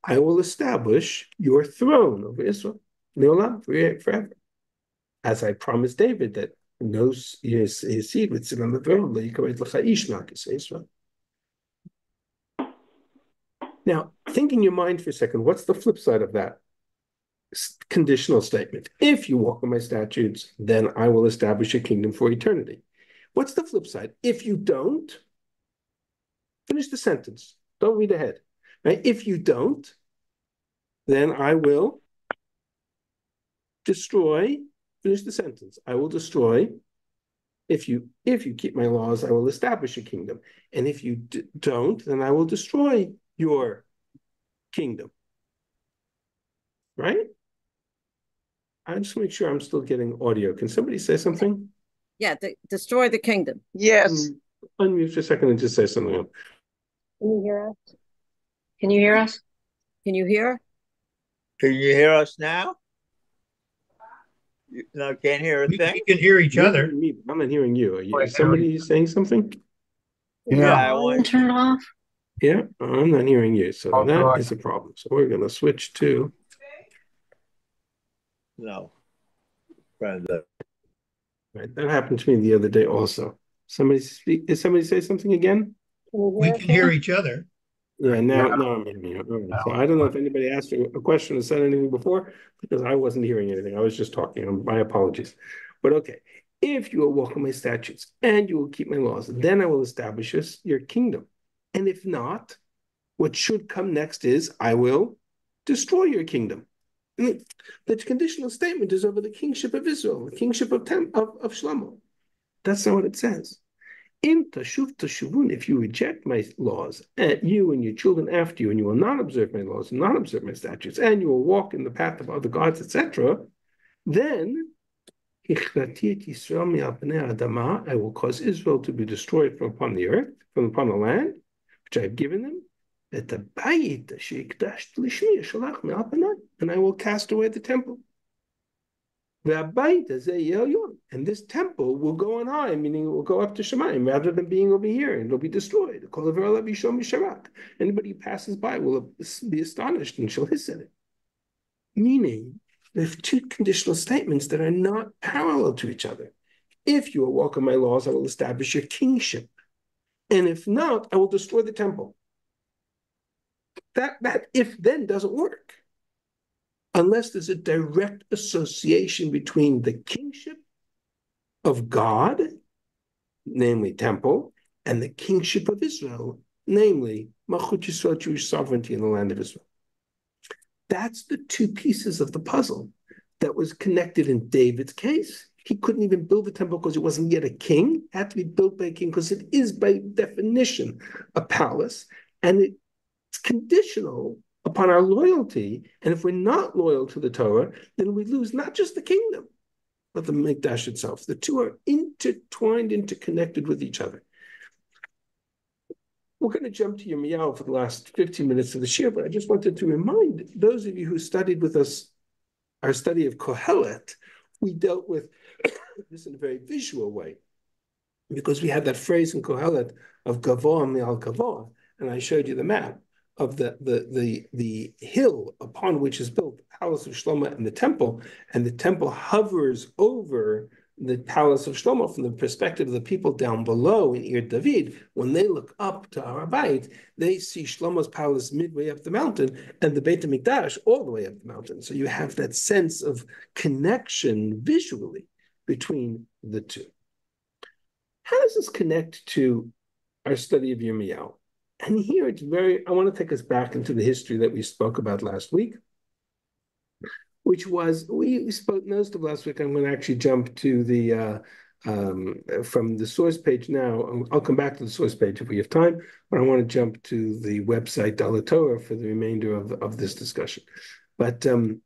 S1: I will establish your throne over Israel forever. As I promised David that his seed would sit on the throne. Now, think in your mind for a second, what's the flip side of that conditional statement? If you walk in my statutes, then I will establish a kingdom for eternity. What's the flip side? If you don't, finish the sentence. Don't read ahead. Right? If you don't, then I will destroy. Finish the sentence. I will destroy. If you keep my laws, I will establish a kingdom. And if you don't, then I will destroy your kingdom. Right? I just make sure I'm still getting audio. Can somebody say something?
S5: Yeah, destroy the kingdom.
S6: Yes.
S1: Unmute for a second and just say something.
S7: Can you hear us? Can you hear us?
S5: Can you hear?
S6: Can you hear us now? No, can't hear a thing.
S8: We can hear each other.
S1: Me, I'm not hearing you. Is somebody saying something?
S6: Yeah, I want
S7: turn it off.
S1: Yeah, I'm not hearing you. So
S3: Oh,
S1: that
S3: God.
S1: is a problem. So we're going to switch to.
S6: no. Brenda.
S1: Right, that happened to me the other day also. Somebody speak. Did somebody say something again?
S8: We can hear each other.
S1: Yeah, now I'm hearing you. Right. So I don't know if anybody asked you a question or said anything before because I wasn't hearing anything. I was just talking. My apologies. But okay, if you will walk in my statutes and you will keep my laws, then I will establish your kingdom. And if not, what should come next is I will destroy your kingdom. I mean, the conditional statement is over the kingship of Israel, the kingship of Shlomo. That's not what it says. If you reject my laws, and you and your children after you, and you will not observe my laws, and not observe my statutes, and you will walk in the path of other gods, etc., then I will cause Israel to be destroyed from upon the earth, from upon the land, which I have given them, and I will cast away the temple. And this temple will go on high, meaning it will go up to Shemayim rather than being over here, and it'll be destroyed. Anybody who passes by will be astonished and shall hiss at it. Meaning, we have two conditional statements that are not parallel to each other. If you will walk in my laws, I will establish your kingship. And if not, I will destroy the temple. That if then doesn't work. Unless there's a direct association between the kingship of God, namely temple, and the kingship of Israel, namely Malchut Yisrael, Jewish sovereignty in the land of Israel. That's the two pieces of the puzzle that was connected in David's case. He couldn't even build the temple because it wasn't yet a king. It had to be built by a king because it is by definition a palace, and it's conditional upon our loyalty. And if we're not loyal to the Torah, then we lose not just the kingdom, but the Mikdash itself. The two are intertwined, interconnected with each other. We're going to jump to Yirmiyahu for the last 15 minutes of the year, but I just wanted to remind those of you who studied with us our study of Kohelet, we dealt with this in a very visual way, because we had that phrase in Kohelet of Gavoah Me'al Gavoah, and I showed you the map of the hill upon which is built the palace of Shlomo and the temple hovers over the palace of Shlomo, from the perspective of the people down below in Ir David, when they look up to Harabait, they see Shlomo's palace midway up the mountain and the Beit HaMikdash all the way up the mountain. So you have that sense of connection visually between the two. How does this connect to our study of Yirmiyahu? And here I want to take us back into the history that we spoke about last week, which was, we spoke most of last week. I'm going to actually jump to the, from the source page now. I'll come back to the source page if we have time, but I want to jump to the website Dala Torah for the remainder of this discussion. But, well,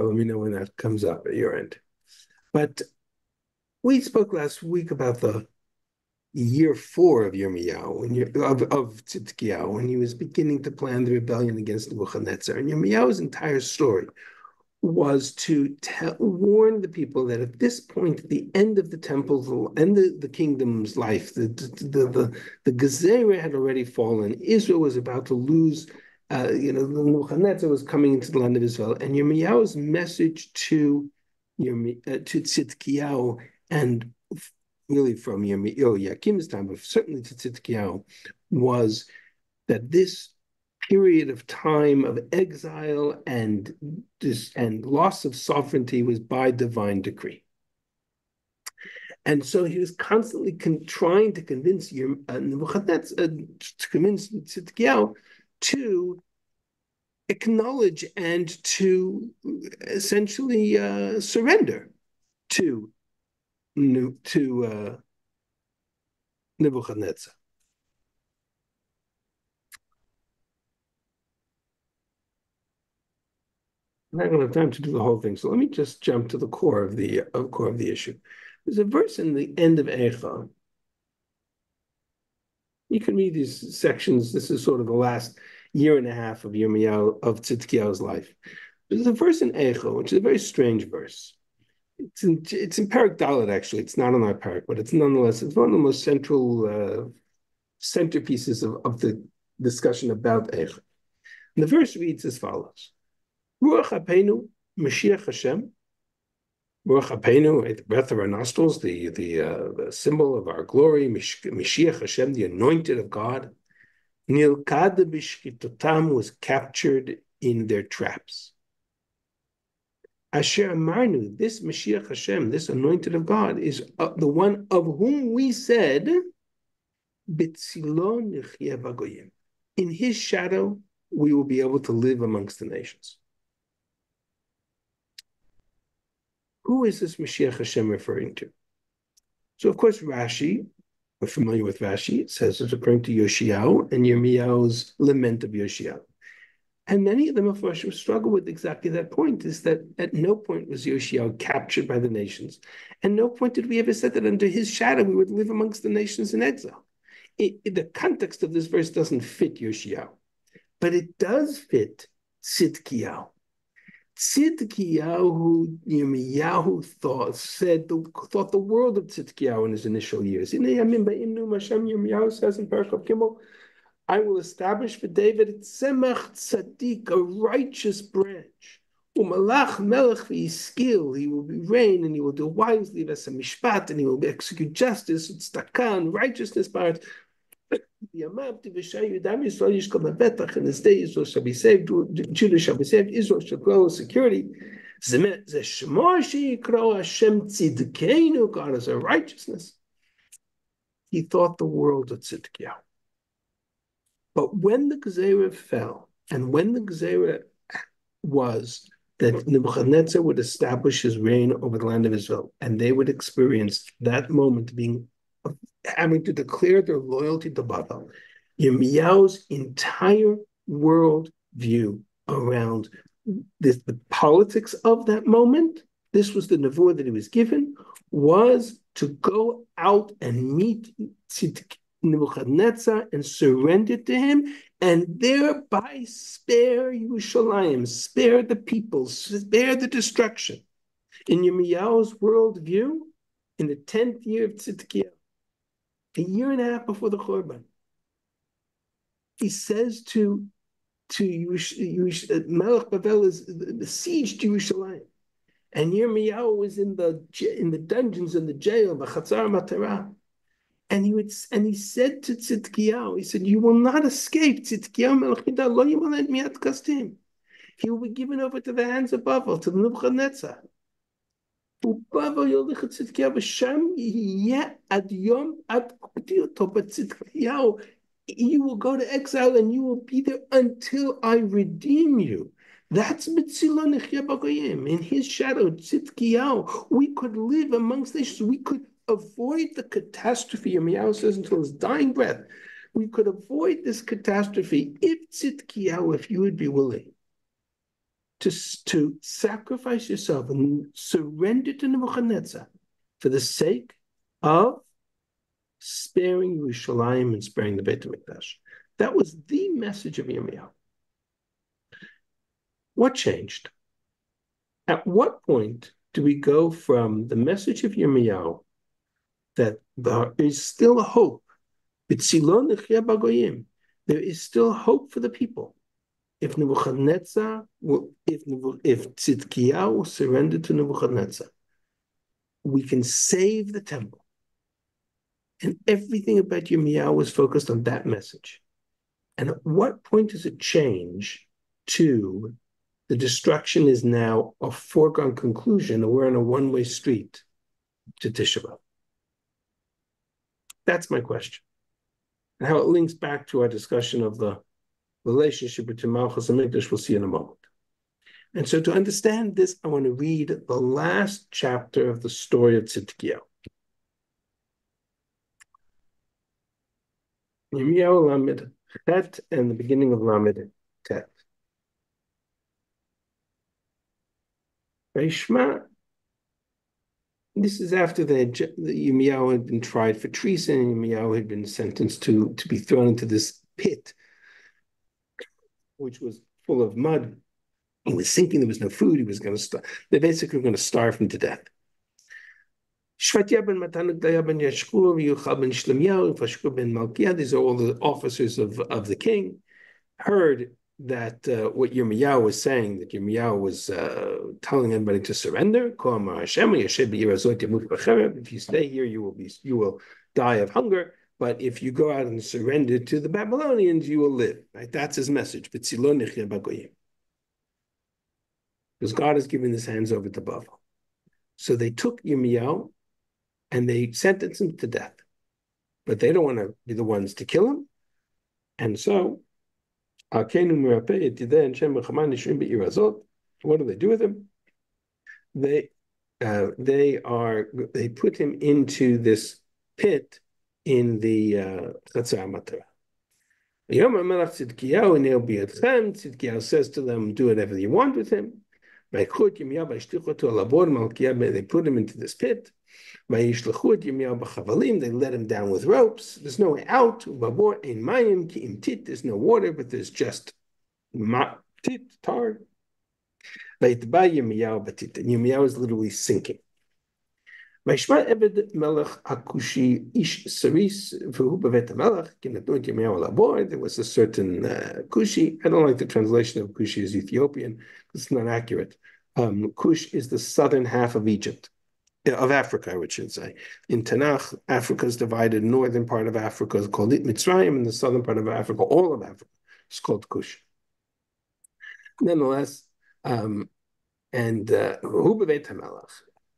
S1: let me know when that comes up at your end. But we spoke last week about the year 4 of Yirmiyahu, of Tzidkiyahu, when he was beginning to plan the rebellion against Nebuchadnezzar. And Yirmiyahu's entire story was to warn the people that at this point, at the end of the temple, end of the kingdom's life, the Gezerah had already fallen. Israel was about to lose. Nebuchadnezzar was coming into the land of Israel, and Yirmiyahu's message to Tzidkiyahu, and really from Yirmiyah's time, but certainly to Tzidkiyahu, was that this period of time of exile and loss of sovereignty was by divine decree. And so he was constantly trying to convince Nebuchadnezzar, to convince Tzidkiyahu to acknowledge and to essentially surrender to Nebuchadnezzar. I'm not going to have time to do the whole thing, so let me just jump to the core of the issue. There's a verse in the end of Eichah. You can read these sections. This is sort of the last year and a half of Tzidkiyahu's life. There's a verse in Eichah, which is a very strange verse. It's in Parak Dalet, actually. It's not on our parak, but it's nonetheless, it's one of the most central centerpieces of the discussion about Eichah. And the verse reads as follows: Ruach Hapeinu, Mashiach Hashem. Ruach Hapeinu, the breath of our nostrils, the symbol of our glory, Mashiach Hashem, the anointed of God. Nilkad b'shkitotam, was captured in their traps. Asher Amarnu, this Mashiach Hashem, this anointed of God, is the one of whom we said, B'tzilo nichye b'goyim. In his shadow, we will be able to live amongst the nations. Who is this Mashiach Hashem referring to? So, of course, Rashi, we're familiar with Rashi, it says it's referring to Yoshiyahu and Yirmiyahu's lament of Yoshiyahu. And many of them, of course, struggle with exactly that point, is that at no point was Yoshiyahu captured by the nations. And no point did we ever say that under his shadow we would live amongst the nations in exile. The context of this verse doesn't fit Yoshiyahu, but it does fit Tzidkiyahu. Tzidkiyahu, Yirmiyahu thought the world of Tzidkiyahu in his initial years. Yirmiyahu says in Parak Gimel, I will establish for David tzemach tzaddik, a righteous branch. Umalach melech v'yiskil, he will reign and he will do wisely, v'asa mishpat, and he will execute justice, tzedakah, and righteousness part. In his day, Israel shall be saved, Judah shall be saved, Israel shall grow in security. God is our righteousness. He thought the world of Tzidkiyahu. But when the Gezerah fell, and when the Gezerah was that Nebuchadnezzar would establish his reign over the land of Israel, and they would experience that moment having to declare their loyalty to Babel, Yirmiyahu's entire world view around the politics of that moment, this was the nevuah that he was given, was to go out and meet Nebuchadnezzar and surrender to him, and thereby spare Yerushalayim, spare the people, spare the destruction. In Yirmiyahu's worldview, in the 10th year of Tzidkiyahu, a year and a half before the Churban, he says to Melech Bavel is besieged Yerushalayim. And Yirmiyahu was in the dungeons in the jail, the Chatzar Matara. And he said to Tzidkiyahu, he said, "You will not escape. Tzidkiyahu melech Yudah lo yimaled miat kastim. He will be given over to the hands of Bavel, to the Nebuchadnezzar. Ubavel yolichet Tzidkiyahu v'sham yeh ad yom ad kptioto. But Tzidkiyahu, you will go to exile and you will be there until I redeem you." That's B'tzilo nechya b'goyim. In his shadow, Tzidkiyahu, we could live amongst nations. We could avoid the catastrophe. Yirmiyahu says until his dying breath, we could avoid this catastrophe if Tzidkiyahu, if you would be willing to sacrifice yourself and surrender to Nebuchadnezzar for the sake of sparing Yerushalayim and sparing the Beit HaMikdash. That was the message of Yirmiyahu. What changed? At what point do we go from the message of Yirmiyahu that there is still hope, there is still hope for the people, if Nebuchadnezzar, if Tzidkiyahu will surrender to Nebuchadnezzar, we can save the temple. And everything about Yirmiyahu was focused on that message. And at what point does it change to the destruction is now a foregone conclusion, and we're on a one-way street to Tisha B'Av? That's my question. And how it links back to our discussion of the relationship between Malchus and Mikdash, we'll see in a moment. And so to understand this, I want to read the last chapter of the story of Tzidkiyahu. Yirmiyahu Lamed Chet and the beginning of Lamed Tet. Reishma, this is after the Yirmiyahu had been tried for treason, and Yirmiyahu had been sentenced to be thrown into this pit, which was full of mud. He was sinking, there was no food, he was going to starve. They're basically going to starve him to death. Shvatya ben Matanuk ben Yashkur, Yuchal ben Shlemyahu, Fashkur ben Malkiah, these are all the officers of the king, heard that what Yirmiyahu was saying, that Yirmiyahu was telling everybody to surrender. If you stay here, you will die of hunger. But if you go out and surrender to the Babylonians, you will live. Right? That's his message. Because God has given his hands over to Bavel. So they took Yirmiyahu and they sentenced him to death. But they don't want to be the ones to kill him. And so what do they do with him? They put him into this pit in the Chatzar Matara. Tzidkiyahu says to them, do whatever you want with him. They put him into this pit. They let him down with ropes. There's no way out. There's no water, but there's just tar. Yirmiyahu is literally sinking. There was a certain Kushi. I don't like the translation of Kushi as Ethiopian because it's not accurate. Kush is the southern half of Egypt, of Africa, I should say. In Tanakh, Africa is divided. Northern part of Africa is called Mitzrayim, and the southern part of Africa, all of Africa, is called Kush. Nonetheless,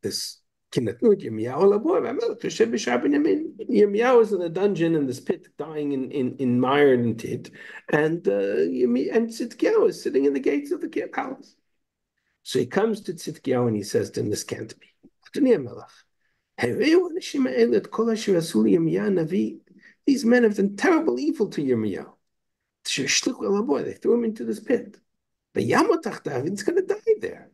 S1: this Yirmiyahu is in a dungeon in this pit, dying in mire and tit, and Tzidkiyahu is sitting in the gates of the palace. So he comes to Tzidkiyahu and he says to him, this can't be. These men have done terrible evil to Yirmiyahu. They threw him into this pit. But he's going to die there.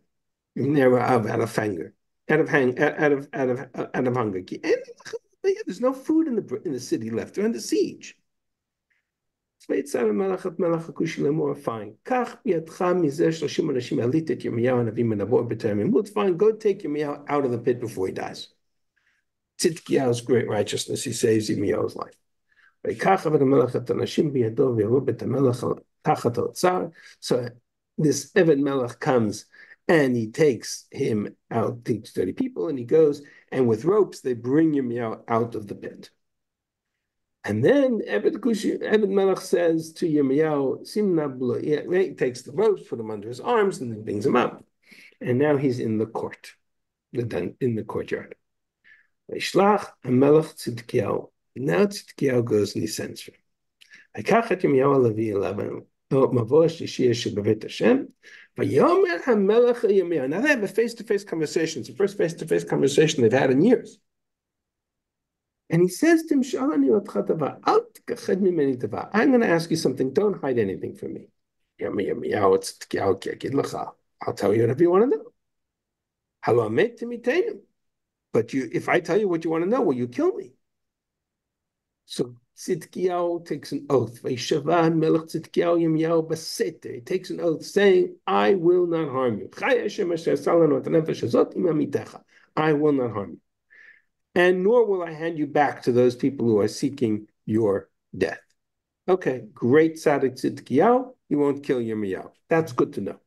S1: Out of hunger. There's no food in the city left. They're under siege. Fine. Go take Yirmiyahu out of the pit before he dies. Tzidkiyahu's great righteousness, he saves Yirmiyahu's life. So this Eved Melech comes And he takes him out, takes 30 people, and he goes, and with ropes, they bring Yirmiyahu out of the pit. And then Ebed Melech says to Yirmiyahu, he takes the ropes, put them under his arms, and then brings him up. And now he's in the court, in the courtyard. Ishlach Melech Tzidkiyahu. Now Tzidkiyahu goes and he sends for him. Eikach et Yirmiyahu Levi Elavan, Mavo Shishiyah Shebevet Hashem. Vayomer HaMelech Yirmiyahu. Now they have a face-to-face conversation. It's the first face-to-face conversation they've had in years. And he says to him, I'm going to ask you something. Don't hide anything from me. I'll tell you whatever you want to know. But if I tell you what you want to know, will you kill me? So Tzidkiyahu takes an oath. He takes an oath saying, I will not harm you. I will not harm you. And nor will I hand you back to those people who are seeking your death. Okay, great Tzaddik Tzidkiyahu, he won't kill Yirmiyahu. That's good to know.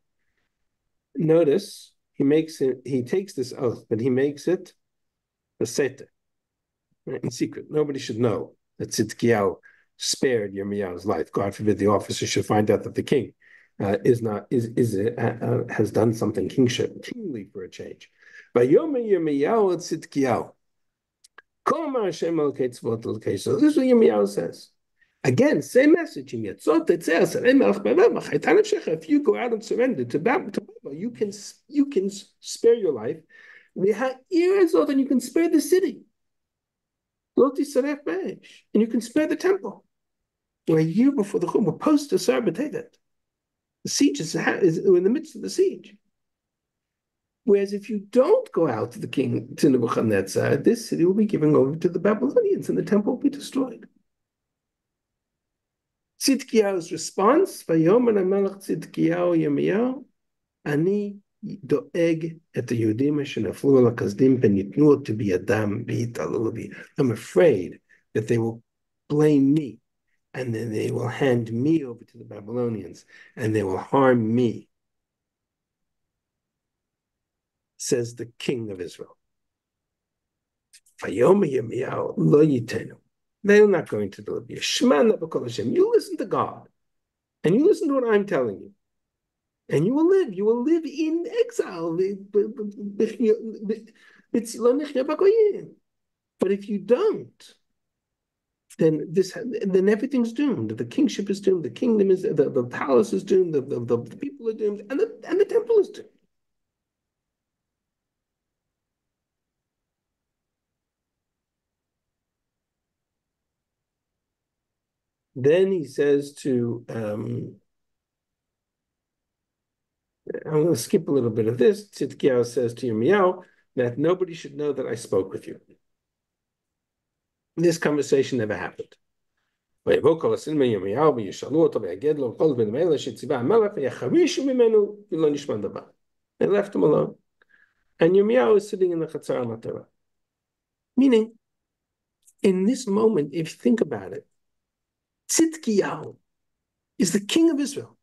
S1: Notice, he takes this oath, but he makes it a seta, in secret. Nobody should know that Tzidkiyahu spared Yirmiyahu's life. God forbid the officer should find out that the king has done something kingly for a change. But Yirmiyahu Tzidkiyahu. So this is what Yirmiyahu says. Again, same message. If you go out and surrender to Babel, you can spare your life. And you can spare the city. And you can spare the temple. We're a year before the Chum, we're post to Sarah B'Tevet. The siege is in the midst of the siege. Whereas if you don't go out to the king, to Nebuchadnezzar, this city will be given over to the Babylonians and the temple will be destroyed. Tzidkiyahu's response, Vayomer HaMelech Tzidkiyahu Yirmiyahu, Ani doeg et Yehudim shenaflu al hakazdim penitnu to be adam v'yitalalu bi. I'm afraid that they will blame me, and then they will hand me over to the Babylonians, and they will harm me. Says the king of Israel. They're not going to deliver you. You listen to God, and you listen to what I'm telling you, and you will live. You will live in exile. But if you don't, then everything's doomed. The kingship is doomed. The kingdom is the palace is doomed. The people are doomed, and the temple is doomed. Then he says to, I'm going to skip a little bit of this. Tzidkiyahu says to Yirmiyahu that nobody should know that I spoke with you. This conversation never happened. They left him alone. And Yirmiyahu is sitting in the Chatzar HaMatara. Meaning, in this moment, if you think about it, Tzidkiyahu is the king of Israel.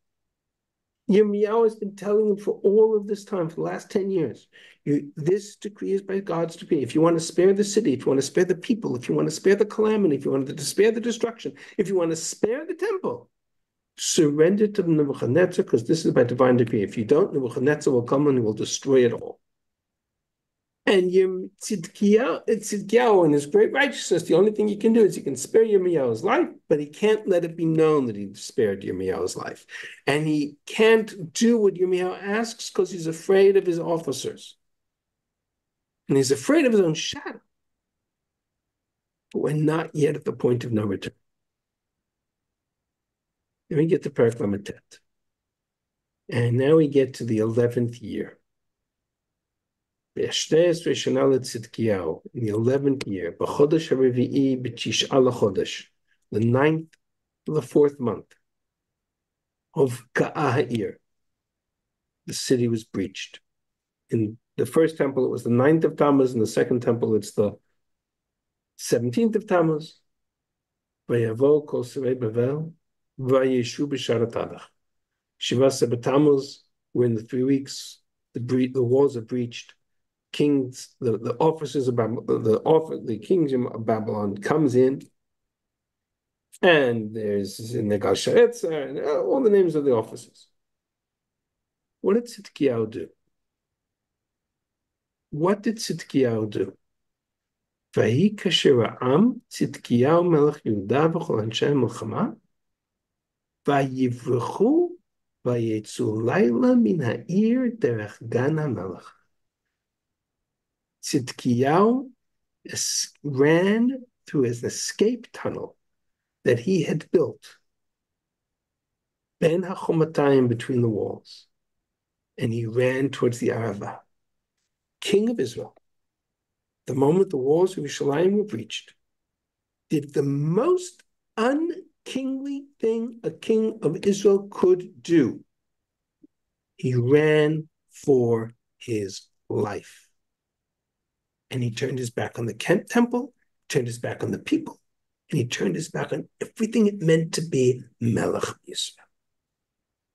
S1: Yirmiyahu has been telling him for all of this time, for the last 10 years, this decree is by God's decree. If you want to spare the city, if you want to spare the people, if you want to spare the calamity, if you want to spare the destruction, if you want to spare the temple, surrender to Nebuchadnezzar, because this is by divine decree. If you don't, Nebuchadnezzar will come and he will destroy it all. And Tzidkiyahu in his great righteousness, the only thing he can do is he can spare Yirmiyahu's life, but he can't let it be known that he spared Yirmiyahu's life. And he can't do what Yirmiyahu asks because he's afraid of his officers. And he's afraid of his own shadow. But we're not yet at the point of no return. Then we get to Perek Lamed. And now we get to the 11th year. In the 11th year, the 9th of the 4th month of Ka'ah, the city was breached. In the first temple, it was the 9th of Tammuz. In the second temple, it's the 17th of Tammuz. Vayavo kol serei Bavel, vayeshu b'sharat Adach. Shiva Tammuz, we're in the 3 weeks. the walls are breached. Kings, the officers of Babylon, the kings of Babylon comes in, and there's Negal and all the names of the officers. What did Tzidkiyahu do? What did Tzidkiyahu do? Vahi kasher ha'am Tzidkiyahu melech Yehuda v'chol anshei milchama vayivrechu vayetzu layla min ha'ir derech gan ha'melech. Tzidkiyahu ran through his escape tunnel that he had built ben hachomatayim, between the walls, and he ran towards the Arava, king of Israel. The moment the walls of Yerushalayim were breached, did the most unkingly thing a king of Israel could do. He ran for his life. And he turned his back on the temple, turned his back on the people, and he turned his back on everything it meant to be Melech Yisrael.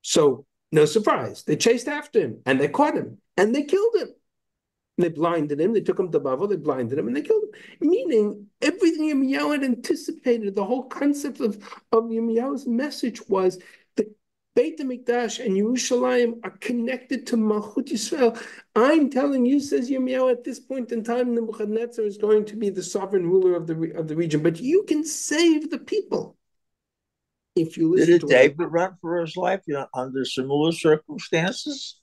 S1: So, no surprise, they chased after him, and they caught him, and they killed him. They blinded him, they took him to Babel, they blinded him, and they killed him. Meaning, everything Yirmiyahu had anticipated, the whole concept of Yirmiyahu's message was that Beit HaMikdash and Yerushalayim are connected to Malchut Yisrael. I'm telling you, says Yirmiyahu, at this point in time, Nebuchadnezzar is going to be the sovereign ruler of the region, but you can save the people if you listen to
S6: David run for his life under similar circumstances?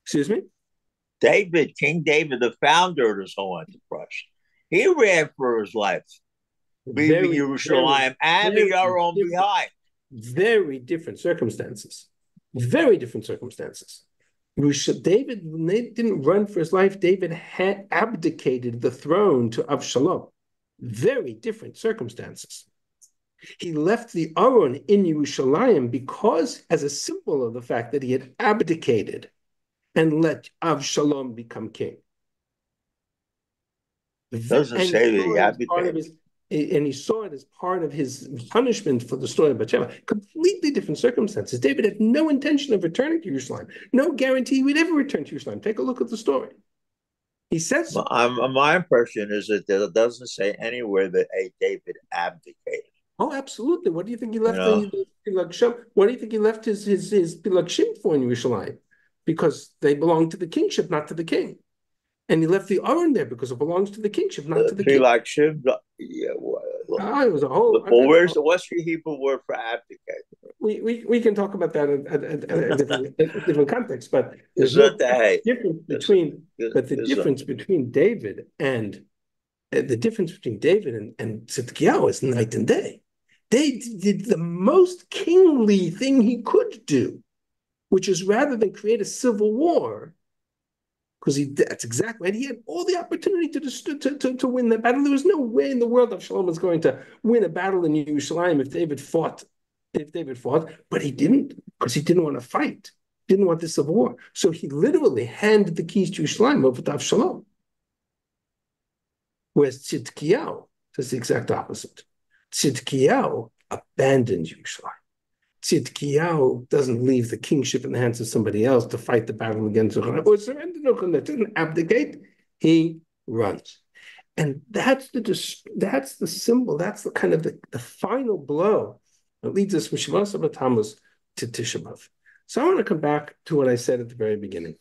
S1: Excuse me?
S6: King David, the founder of this whole enterprise, he ran for his life, leaving Yerushalayim and the Yaron behind.
S1: Very different circumstances. Very different circumstances. David didn't run for his life. David had abdicated the throne to Avshalom. Very different circumstances. He left the Aron in Yerushalayim because, as a symbol of the fact that he had abdicated and let Avshalom become king.
S6: It doesn't say that he abdicated.
S1: And he saw it as part of his punishment for the story of Bathsheba. Completely different circumstances. David had no intention of returning to Jerusalem. No guarantee he would ever return to Jerusalem. Take a look at the story. He says so.
S6: My impression is that it doesn't say anywhere that David abdicated.
S1: Oh, absolutely. What do you think he left the Pilagshim? What do you think he left his Pilagshim for in Yerushalayim? Because they belong to the kingship, not to the king. And he left the Aron there because it belongs to the kingship, not to the king.
S6: Pilagshim, yeah.
S1: It was a whole.
S6: What's the Hebrew word for abdicate?
S1: We can talk about that at different context, but
S6: there's no
S1: difference between. But the difference between David and Tzidkiyahu is night and day. They did the most kingly thing he could do, which is rather than create a civil war, because that's exactly right. He had all the opportunity to win the battle. There was no way in the world Avshalom was going to win a battle in Yerushalayim if David fought, but he didn't, because he didn't want to fight, didn't want the civil war. So he literally handed the keys to Yerushalayim over to Avshalom. Whereas Tzidkiyahu does the exact opposite. Tzidkiyahu abandons Yerushalayim. Tzidkiyahu doesn't leave the kingship in the hands of somebody else to fight the battle against Yerucham or surrender to Yerucham. Doesn't abdicate. He runs, and that's the symbol. That's the kind of the final blow that leads us from Shavasar Tammuz to Tisha B'av. So I want to come back to what I said at the very beginning.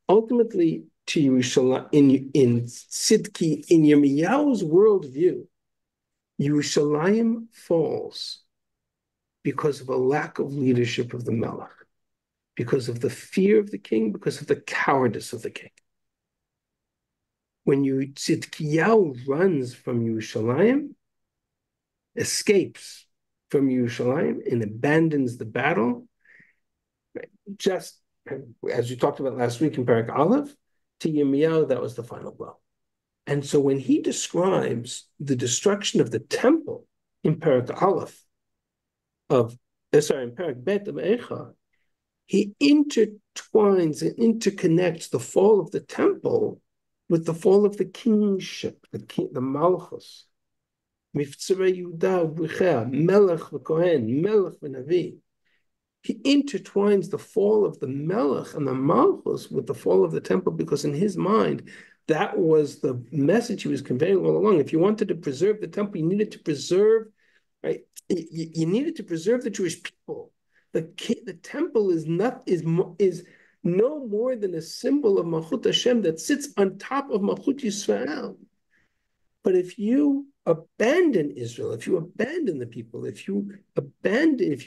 S1: Ultimately, to Yerushalayim in Yirmiyahu's worldview, Yerushalayim falls because of a lack of leadership of the Melech, because of the fear of the king, because of the cowardice of the king. When Tzidkiyahu runs from Yerushalayim, escapes from Yerushalayim, and abandons the battle, just as we talked about last week in Parak Aleph, to Yirmiyahu, that was the final blow. And so when he describes the destruction of the temple in Parak Aleph, in Parak Bet of Eichah, he intertwines and interconnects the fall of the temple with the fall of the kingship, the Malchus. Miftzarei Yehuda v'Chea, Melech v'Kohen, Melech v'Navi. he intertwines the fall of the Melech and the Malchus with the fall of the temple, because in his mind, that was the message he was conveying all along. If you wanted to preserve the temple, you needed to preserve, right? You needed to preserve the Jewish people. The temple is no more than a symbol of Malchut Hashem that sits on top of Malchut Yisrael. But if you abandon Israel, if you abandon the people, if you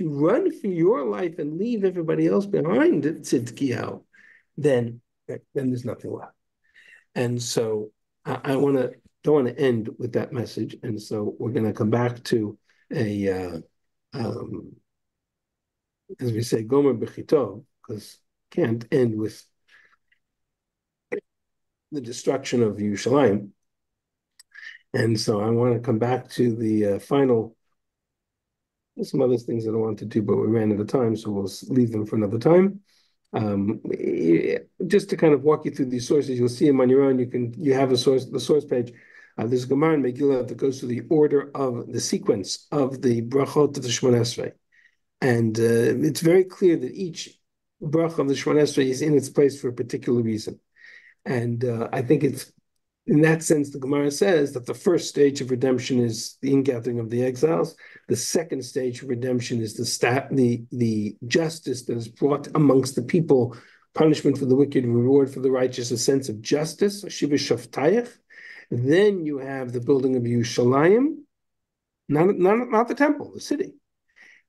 S1: run for your life and leave everybody else behind, Tzidkiyahu, then there's nothing left. And so I don't want to end with that message. And so we're going to come back to as we say, Gomer Bechitov, because can't end with the destruction of Yerushalayim. And so I want to come back to the final. There's some other things that I want to do, but we ran out of time, so we'll leave them for another time. Just to kind of walk you through these sources, you'll see them on your own. You have the source page. There's a Gemara in Megillah that goes through the order of the sequence of the brachot of the Shemona Esrei, and it's very clear that each bracha of the Shemona Esrei is in its place for a particular reason. And I think it's in that sense, the Gemara says that the first stage of redemption is the ingathering of the exiles. The second stage of redemption is the justice that is brought amongst the people, punishment for the wicked, reward for the righteous, a sense of justice, shiva shaftayach. Then you have the building of Yerushalayim, not the temple, the city.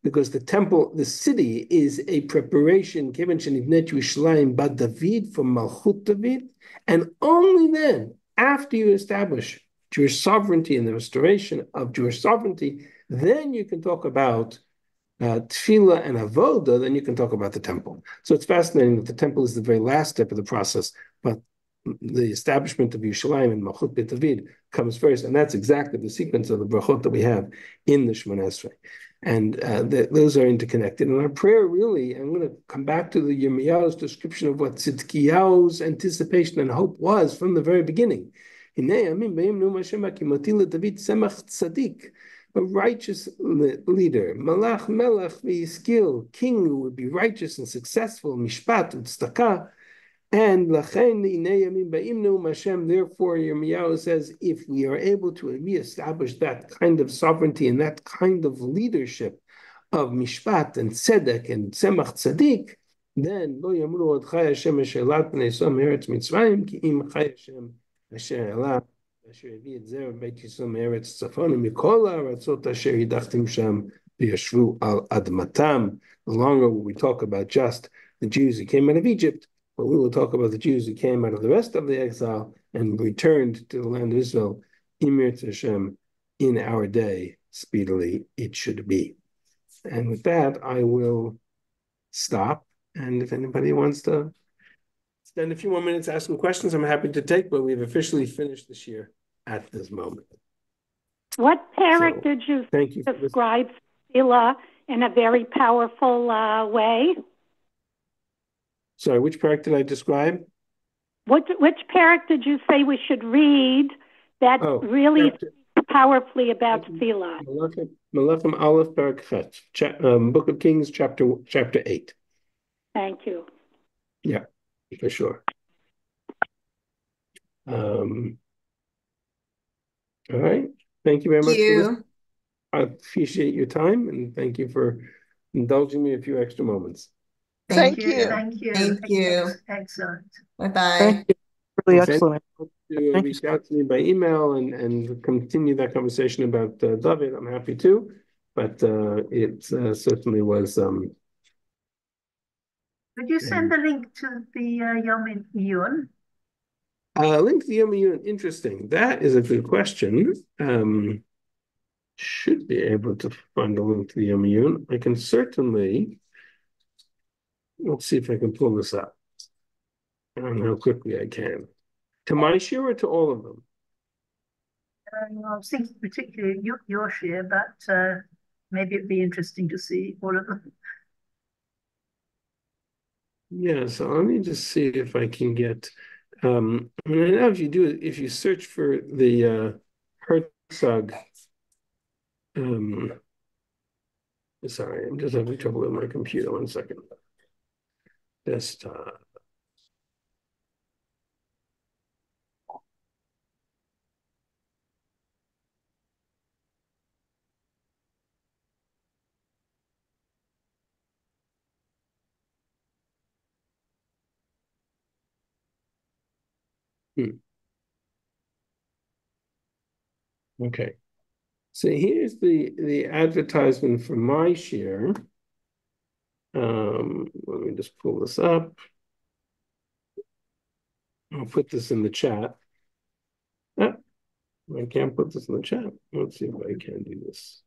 S1: Because the city is a preparation, given Shenivnet Yerushalayim Bad David from Malchut David, and only then, after you establish Jewish sovereignty and the restoration of Jewish sovereignty, then you can talk about tefillah and avoda, then you can talk about the temple. So it's fascinating that the temple is the very last step of the process, but the establishment of Yerushalayim and Malchut Beit David comes first, and that's exactly the sequence of the brachot that we have in the Shemona Esrei. And those are interconnected. And our prayer really, I'm going to come back to the Yirmiyahu's description of what Tzidkiyahu's anticipation and hope was from the very beginning. A righteous leader, malach melech v'yiskil, king who would be righteous and successful, mishpat u'tzedakah. And Hashem, therefore, Yirmiyahu says, if we are able to reestablish that kind of sovereignty and that kind of leadership of Mishpat and Tzedek and Tzemach Tzadik, then Lo Yamru Od Chai Hashem Asher Lat Bnei Yisrael Me'eretz Mitzrayim Ki Im Chai Hashem Asher Elat Asher Yavi Et Zer Beit Yisrael Me'eretz Tzafon Mikol Ha'aratzot Asher Hidachtim Sham V'Yashvu Al Admatam. The longer we talk about just the Jews who came out of Egypt, but we will talk about the Jews who came out of the rest of the exile and returned to the land of Israel, Imir Hashem, in our day, speedily it should be. And with that, I will stop. And if anybody wants to spend a few more minutes asking questions, I'm happy to take, but we've officially finished this year at this moment.
S9: What parak did you describe Sila in a very powerful way?
S1: Sorry, which parak did I describe?
S9: Which parak did you say we should read that really speaks powerfully about Tefillah?
S1: Melachim Aleph Parak Chet, Book of Kings, chapter 8.
S9: Thank you.
S1: Yeah, for sure. All right. Thank you very much. I appreciate your time, and thank you for indulging me a few extra moments.
S2: Thank you.
S7: Excellent.
S2: Bye-bye.
S10: Thank you. Really excellent.
S1: To reach out to me by email and continue that conversation about David, I'm happy to. But it certainly was.
S7: Did you send the link to the Yirmiyahu?
S1: Link to the Yirmiyahu, interesting. That is a good question. Should be able to find a link to the Yirmiyahu. I can certainly. Let's see if I can pull this up. I don't know how quickly I can. To my share or to all of them?
S7: I was thinking particularly your share, but maybe it'd be interesting to see all of them.
S1: Yeah, so let me just see if I can get. I know if you search for the Herzog Sorry, I'm just having trouble with my computer. 1 second. Desktop. Okay. So here's the advertisement for my share. Let me just pull this up. I'll put this in the chat. Ah, I can't put this in the chat. Let's see if I can do this.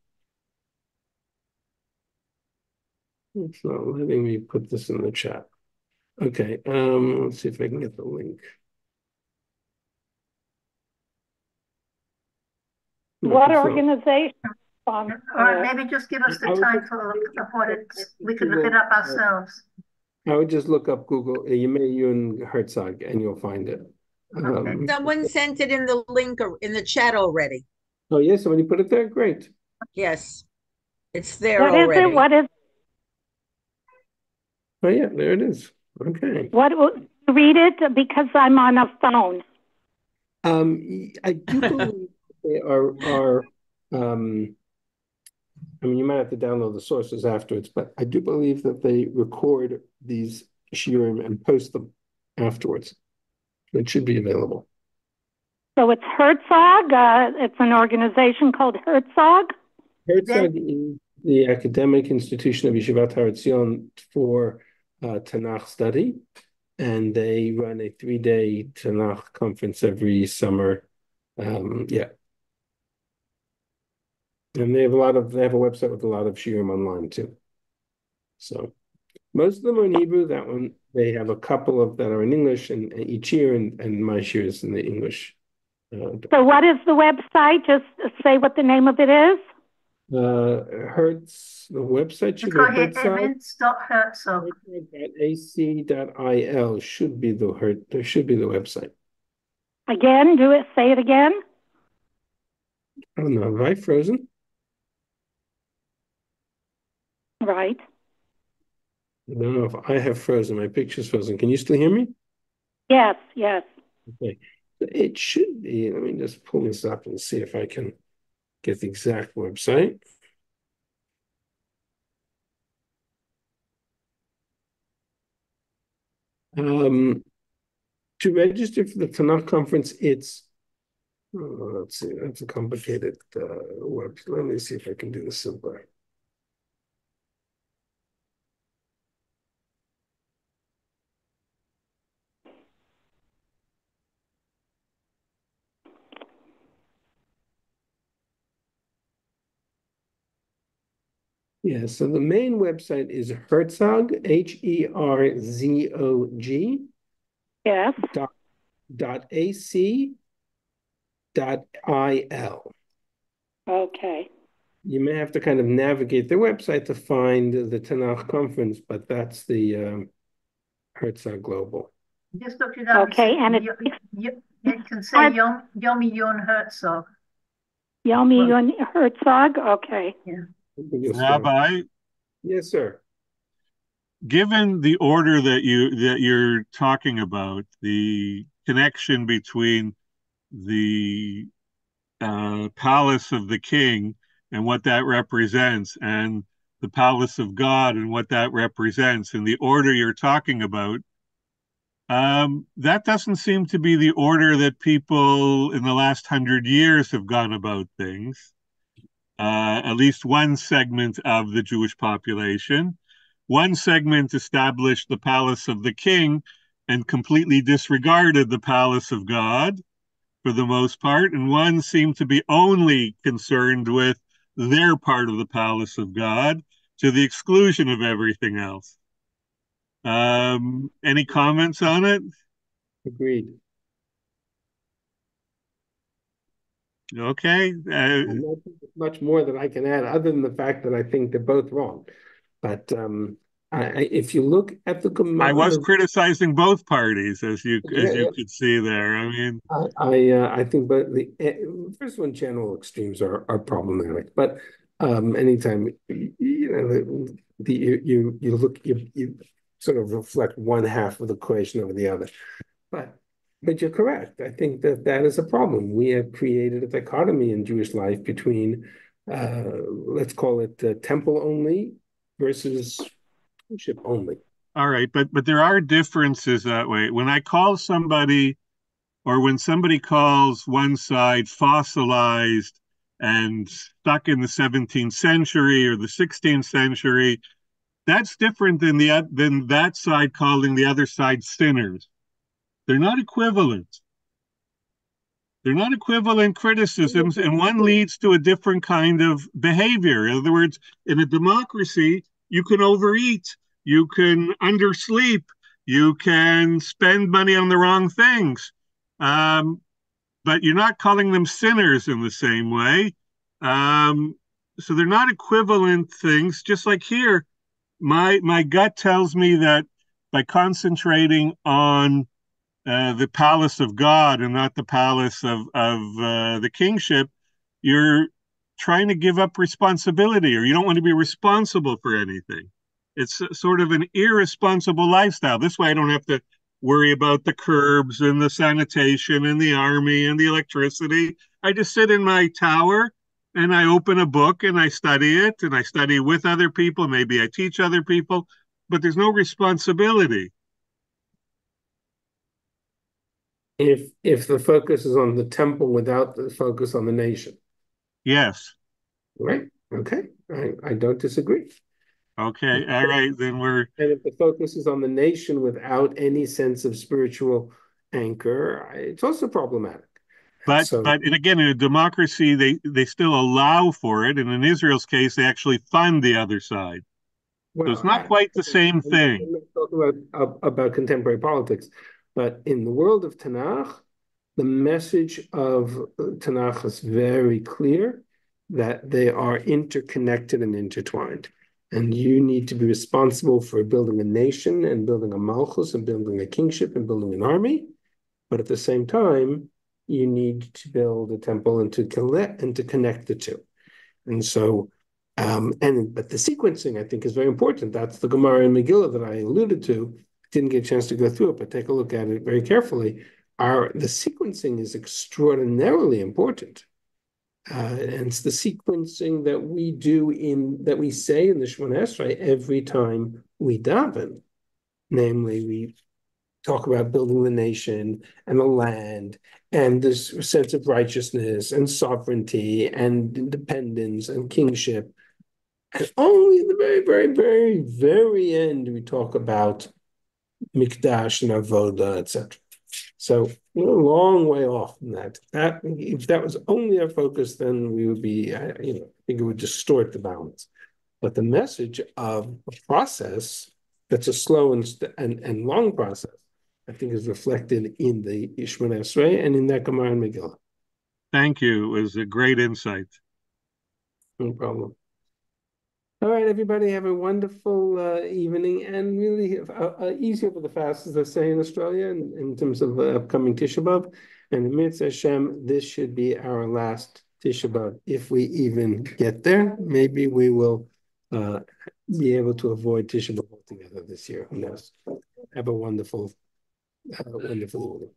S1: It's not letting me put this in the chat. Okay, let's see if I can get the link.
S9: What organization?
S7: All right, maybe just give us the title of what it's, we can look it up ourselves.
S1: I would just look up Google Yirmiyahu Herzog and you'll find it.
S2: Someone sent it in the link or in the chat already.
S1: Oh, yeah, somebody put it there? Great.
S2: Yes, it's there
S9: What
S2: already.
S9: is it? What is?
S1: Oh, yeah, there it is. Okay.
S9: What? Read it because I'm on a phone.
S1: I do believe they are I mean, you might have to download the sources afterwards, but I do believe that they record these shiurim and post them afterwards. It should be available.
S9: So it's Herzog. It's an organization called Herzog.
S1: Herzog is the academic institution of Yeshivat Har Etzion for Tanakh study, and they run a 3-day Tanakh conference every summer. Yeah. And they have a website with a lot of shiurim online too. So most of them are in Hebrew. That one, they have a couple of that are in English, and each year, and my shir is in the English.
S9: So what is the website? Just say what the name of it is.
S1: Hertz, the website should be
S7: Herzog.
S1: .ac.il should be there should be the website.
S9: Again, say it again.
S1: I don't know, have I frozen?
S9: Right.
S1: I don't know if I have frozen. My picture's frozen. Can you still hear me?
S9: Yes, yes.
S1: Okay. It should be. Let me just pull this up and see if I can get the exact website. To register for the Tanakh conference, it's let's see, that's a complicated website. Let me see if I can do this simpler. Yeah, so the main website is Herzog, Herzog.
S9: Yes.
S1: .ac.il.
S9: Okay.
S1: You may have to kind of navigate their website to find the Tanakh conference, but that's the Herzog Global.
S7: Just looked it up.
S9: Okay, and
S7: it can say Yirmiyahu Herzog.
S9: Yirmiyahu Herzog. Okay.
S7: Yeah.
S10: Rabbi,
S1: yes, sir.
S10: Given the order that you're talking about, the connection between the palace of the king and what that represents, and the palace of God and what that represents, in the order you're talking about, that doesn't seem to be the order that people in the last 100 years have gone about things. At least one segment of the Jewish population. One segment established the palace of the king and completely disregarded the palace of God for the most part, and one seemed to be only concerned with their part of the palace of God to the exclusion of everything else. Any comments on it?
S1: Agreed.
S10: Okay.
S1: Not much more that I can add, other than the fact that I think they're both wrong. But if you look at the Gemara,
S10: I was criticizing both parties, as you could see there. I mean,
S1: I think, but the first one, general extremes are problematic. But anytime you sort of reflect one half of the equation over the other. But you're correct. I think that is a problem. We have created a dichotomy in Jewish life between, let's call it temple only versus kingship only.
S10: All right, but there are differences that way. When I call somebody, or when somebody calls one side fossilized and stuck in the 17th century or the 16th century, that's different than that side calling the other side sinners. They're not equivalent. They're not equivalent criticisms, and one leads to a different kind of behavior. In other words, in a democracy, you can overeat, you can undersleep, you can spend money on the wrong things. But you're not calling them sinners in the same way. So they're not equivalent things. Just like here, my gut tells me that by concentrating on the palace of God and not the palace of the kingship, you're trying to give up responsibility, or you don't want to be responsible for anything. It's sort of an irresponsible lifestyle. This way I don't have to worry about the curbs and the sanitation and the army and the electricity. I just sit in my tower and I open a book and I study it, and I study with other people. Maybe I teach other people, but there's no responsibility.
S1: If the focus is on the temple without the focus on the nation.
S10: Yes.
S1: Right. Okay. I don't disagree.
S10: Okay. All right. Then
S1: and if the focus is on the nation without any sense of spiritual anchor, it's also problematic.
S10: But and again, in a democracy, they still allow for it, and in Israel's case, they actually fund the other side. Well, so it's not quite the same thing.
S1: I'm not talking about contemporary politics, but in the world of Tanakh, the message of Tanakh is very clear that they are interconnected and intertwined. And you need to be responsible for building a nation and building a malchus and building a kingship and building an army. But at the same time, you need to build a temple and to connect the two. And so, but the sequencing, I think, is very important. That's the Gemara in Megillah that I alluded to. Didn't get a chance to go through it, but take a look at it very carefully. The sequencing is extraordinarily important. And it's the sequencing that we say in the Shemona Esrei every time we daven. Namely, we talk about building the nation and the land and this sense of righteousness and sovereignty and independence and kingship. And only in the very, very, very, very end we talk about Mikdash and Avoda, etc. So we're a long way off from that. If that was only our focus, then we would be, I think it would distort the balance. But the message of a process that's a slow and long process, I think, is reflected in the Shemona Esrei and in that Gemara and Megillah.
S10: Thank you. It was a great insight.
S1: No problem. All right, everybody, have a wonderful evening, and really easier for the fast, as they say in Australia, in terms of upcoming Tisha B'Av. And in Mitzvah Hashem, this should be our last Tisha B'Av. If we even get there, maybe we will be able to avoid Tisha B'Av altogether this year. Who knows? Have a wonderful evening.